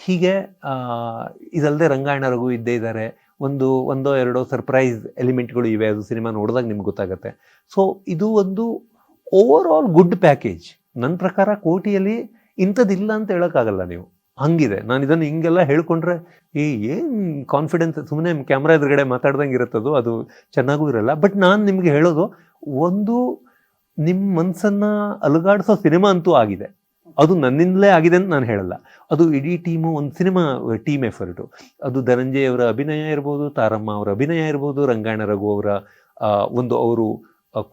ಹೀಗೆ ಇದಲ್ಲದೆ ರಂಗಾಯಣ ರಘು ಇದ್ದೇ ಇದ್ದಾರೆ. ಒಂದೋ ಎರಡೋ ಸರ್ಪ್ರೈಸ್ ಎಲಿಮೆಂಟ್ಗಳು ಇವೆ. ಅದು ಸಿನಿಮಾ ನೋಡಿದಾಗ ನಿಮ್ಗೆ ಗೊತ್ತಾಗುತ್ತೆ. ಸೊ ಇದು ಒಂದು ಓವರ್ ಆಲ್ ಗುಡ್ ಪ್ಯಾಕೇಜ್. ನನ್ನ ಪ್ರಕಾರ ಕೋಟಿಯಲ್ಲಿ ಇಂಥದ್ದಿಲ್ಲ ಅಂತ ಹೇಳೋಕ್ಕಾಗಲ್ಲ ನೀವು. ಹಂಗಿದೆ. ನಾನು ಇದನ್ನು ಹಿಂಗೆಲ್ಲ ಹೇಳ್ಕೊಂಡ್ರೆ ಏನು ಕಾನ್ಫಿಡೆನ್ಸ್, ಸುಮ್ಮನೆ ಕ್ಯಾಮ್ರಾ ಎದುರುಗಡೆ ಮಾತಾಡ್ದಂಗೆ ಇರುತ್ತದು, ಅದು ಚೆನ್ನಾಗೂ ಇರಲ್ಲ. ಬಟ್ ನಾನು ನಿಮಗೆ ಹೇಳೋದು, ಒಂದು ನಿಮ್ಮ ಮನಸ್ಸನ್ನು ಅಲುಗಾಡಿಸೋ ಸಿನಿಮಾ ಅಂತೂ ಆಗಿದೆ. ಅದು ನನ್ನಿಂದಲೇ ಆಗಿದೆ ಅಂತ ನಾನು ಹೇಳಲ್ಲ. ಅದು ಇಡೀ ಟೀಮು, ಒಂದು ಸಿನಿಮಾ ಟೀಮ್ ಎಫರ್ಟು. ಅದು ಧನಂಜಯ್ ಅವರ ಅಭಿನಯ ಇರ್ಬೋದು, ತಾರಮ್ಮ ಅವರ ಅಭಿನಯ ಇರ್ಬೋದು, ರಂಗಾಯಣ ರಘು ಅವರ ಅವರು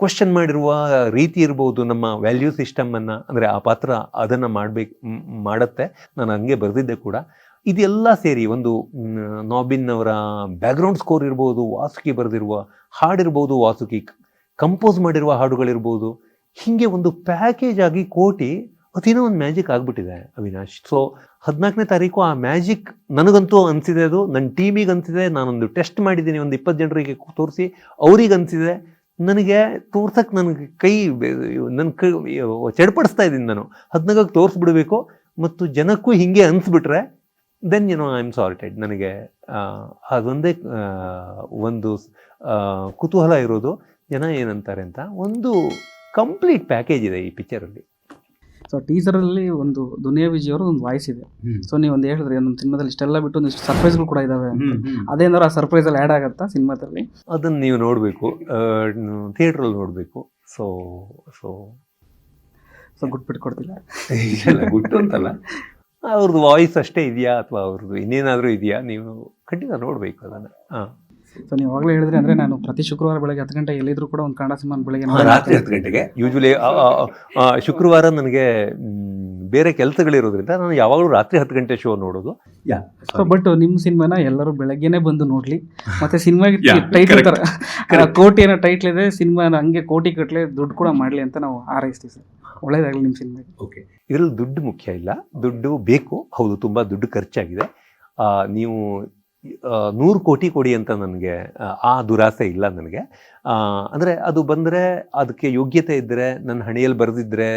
ಕ್ವಶನ್ ಮಾಡಿರುವ ರೀತಿ ಇರ್ಬೋದು, ನಮ್ಮ ವ್ಯಾಲ್ಯೂ ಸಿಸ್ಟಮನ್ನು, ಅಂದರೆ ಆ ಪಾತ್ರ ಅದನ್ನು ಮಾಡುತ್ತೆ. ನಾನು ಹಂಗೆ ಬರೆದಿದ್ದೆ ಕೂಡ. ಇದೆಲ್ಲ ಸೇರಿ ಒಂದು ನಾಬಿನ್ ಅವರ ಬ್ಯಾಕ್ಗ್ರೌಂಡ್ ಸ್ಕೋರ್ ಇರ್ಬೋದು, ವಾಸುಕಿ ಬರೆದಿರುವ ಹಾಡಿರ್ಬೋದು, ವಾಸುಕಿ ಕಂಪೋಸ್ ಮಾಡಿರುವ ಹಾಡುಗಳಿರ್ಬೋದು, ಹೀಗೆ ಒಂದು ಪ್ಯಾಕೇಜ್ ಆಗಿ ಕೋಟಿ ಅದೇನೋ ಒಂದು ಮ್ಯಾಜಿಕ್ ಆಗಿಬಿಟ್ಟಿದೆ ಅವಿನಾಶ್. ಸೊ 14ನೇ ತಾರೀಕು ಆ ಮ್ಯಾಜಿಕ್ ನನಗಂತೂ ಅನಿಸಿದೆ, ಅದು ನನ್ನ ಟೀಮಿಗೆ ಅನಿಸಿದೆ. ನಾನೊಂದು ಟೆಸ್ಟ್ ಮಾಡಿದ್ದೀನಿ, ಒಂದು 20 ಜನರಿಗೆ ತೋರಿಸಿ ಅವ್ರಿಗೆ ಅನಿಸಿದೆ. ನನಗೆ ತೋರ್ಸಕ್ಕೆ ನನ್ನ ಕೈ ಚಡ್ಪಡಿಸ್ತಾ ಇದ್ದೀನಿ. ನಾನು 14ಕ್ಕೆ ತೋರಿಸ್ಬಿಡ್ಬೇಕು ಮತ್ತು ಜನಕ್ಕೂ ಹೀಗೆ ಅನಿಸ್ಬಿಟ್ರೆ ದೆನ್ ಐ ಆಮ್ ಸಾರ್ಟೆಡ್. ನನಗೆ ಅದೊಂದೇ ಒಂದು ಕುತೂಹಲ ಇರೋದು, ಜನ ಏನಂತಾರೆ ಅಂತ. ಒಂದು ಕಂಪ್ಲೀಟ್ ಪ್ಯಾಕೇಜ್ ಇದೆ ಈ ಪಿಕ್ಚರಲ್ಲಿ. ಸೊ ಟೀಸರಲ್ಲಿ ಒಂದು ದುನಿಯಾ ವಿಜಯ್ ಅವರು ಒಂದು ವಾಯ್ಸ್ ಇದೆ. ಸೊ ನೀವು ಒಂದು ಹೇಳಿದ್ರಿ ನಮ್ಮ ಸಿನಿಮಾದಲ್ಲಿ ಇಷ್ಟೆಲ್ಲ ಬಿಟ್ಟು ಒಂದಿಷ್ಟು ಸರ್ಪ್ರೈಸ್ಗಳು ಕೂಡ ಇದಾವೆ ಅಂತ. ಅದೇನಾದ್ರು ಆ ಸರ್ಪ್ರೈಸಲ್ಲಿ ಆ್ಯಡ್ ಆಗುತ್ತಾ ಸಿನಿಮಾದಲ್ಲಿ? ಅದನ್ನು ನೀವು ನೋಡಬೇಕು, ಥಿಯೇಟ್ರಲ್ಲಿ ನೋಡಬೇಕು. ಸೊ ಗುಟ್ಬಿಟ್ಟು ಕೊಡ್ತಿಲ್ಲ, ಗುಟ್ಟು ಅಂತಲ್ಲ, ಅವ್ರದ್ದು ವಾಯ್ಸ್ ಅಷ್ಟೇ ಇದೆಯಾ ಅಥವಾ ಅವ್ರದ್ದು ಇನ್ನೇನಾದರೂ ಇದೆಯಾ, ನೀವು ಖಂಡಿತ ನೋಡಬೇಕು ಅದನ್ನು. ಹಾಂ, ಸೊ ನೀವು ಅವಾಗಲೇ ಹೇಳಿದ್ರೆ ಅಂದರೆ ನಾನು ಪ್ರತಿ ಶುಕ್ರವಾರ ಬೆಳಗ್ಗೆ 10 ಗಂಟೆ ಎಲ್ಲಿದ್ರು ಕೂಡ ಒಂದು ಕನ್ನಡ ಸಿನಿಮಾ ಬೆಳಗ್ಗೆ ರಾತ್ರಿ 10 ಗಂಟೆಗೆ ಯೂಶಲಿ ಶುಕ್ರವಾರ ನನಗೆ ಬೇರೆ ಕೆಲಸಗಳಿರೋದ್ರಿಂದ ನಾನು ಯಾವಾಗಲೂ ರಾತ್ರಿ 10 ಗಂಟೆ ಶೋ ನೋಡೋದು. ಬಟ್ ನಿಮ್ಮ ಸಿನಿಮಾನ ಎಲ್ಲರೂ ಬೆಳಗ್ಗೆನೆ ಬಂದು ನೋಡ್ಲಿ, ಮತ್ತೆ ಸಿನಿಮಾಗೆ ಟೈಟ್ಲ್ ತರ ಕೋಟಿ ಏನೋ ಟೈಟ್ಲ್ ಇದೆ, ಸಿನಿಮಾನ ಹಂಗೆ ಕೋಟಿ ಕಟ್ಲೆ ದುಡ್ಡು ಕೂಡ ಮಾಡಲಿ ಅಂತ ನಾವು ಹಾರೈಸ್ತೀವಿ ಸರ್. ಒಳ್ಳೇದಾಗಲಿ ನಿಮ್ಮ ಸಿನಿಮಾಗೆ. ಓಕೆ, ಇದರಲ್ಲಿ ದುಡ್ಡು ಮುಖ್ಯ ಇಲ್ಲ, ದುಡ್ಡು ಬೇಕು, ಹೌದು ತುಂಬ ದುಡ್ಡು ಖರ್ಚಾಗಿದೆ. ನೀವು 100 ಕೋಟಿ ಕೊಡಿ ಅಂತ ನನಗೆ ಆ ದುರಾಸೆ ಇಲ್ಲ ನನಗೆ. ಅಂದರೆ ಅದು ಬಂದರೆ ಅದಕ್ಕೆ ಯೋಗ್ಯತೆ ಇದ್ದರೆ, ನನ್ನ ಹಣೆಯಲ್ಲಿ ಬರೆದಿದ್ದರೆ,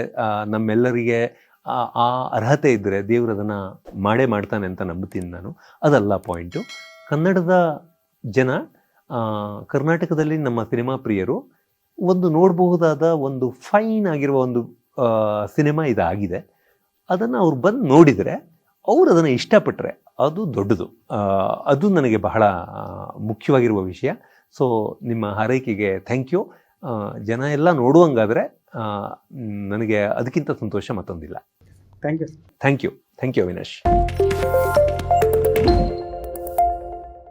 ನಮ್ಮೆಲ್ಲರಿಗೆ ಆ ಅರ್ಹತೆ ಇದ್ದರೆ ದೇವರು ಅದನ್ನು ಮಾಡೇ ಮಾಡ್ತಾನೆ ಅಂತ ನಂಬುತ್ತೀನಿ ನಾನು. ಅದಲ್ಲ ಪಾಯಿಂಟು. ಕನ್ನಡದ ಜನ, ಕರ್ನಾಟಕದಲ್ಲಿ ನಮ್ಮ ಸಿನಿಮಾ ಪ್ರಿಯರು ಒಂದು ನೋಡಬಹುದಾದ ಒಂದು ಫೈನ್ ಆಗಿರುವ ಒಂದು ಸಿನಿಮಾ ಇದಾಗಿದೆ. ಅದನ್ನು ಅವ್ರು ಬಂದು ನೋಡಿದರೆ, ಅವ್ರು ಅದನ್ನು ಇಷ್ಟಪಟ್ಟರೆ ಅದು ದೊಡ್ಡದು. ಅದು ನನಗೆ ಬಹಳ ಮುಖ್ಯವಾಗಿರುವ ವಿಷಯ. ಸೊ ನಿಮ್ಮ ಹಾರೈಕೆಗೆ ಥ್ಯಾಂಕ್ ಯು. ಜನ ಎಲ್ಲ ನೋಡುವಂಗಾದರೆ ನನಗೆ ಅದಕ್ಕಿಂತ ಸಂತೋಷ ಮತ್ತೊಂದಿಲ್ಲ. Thank you. Thank you Avinash.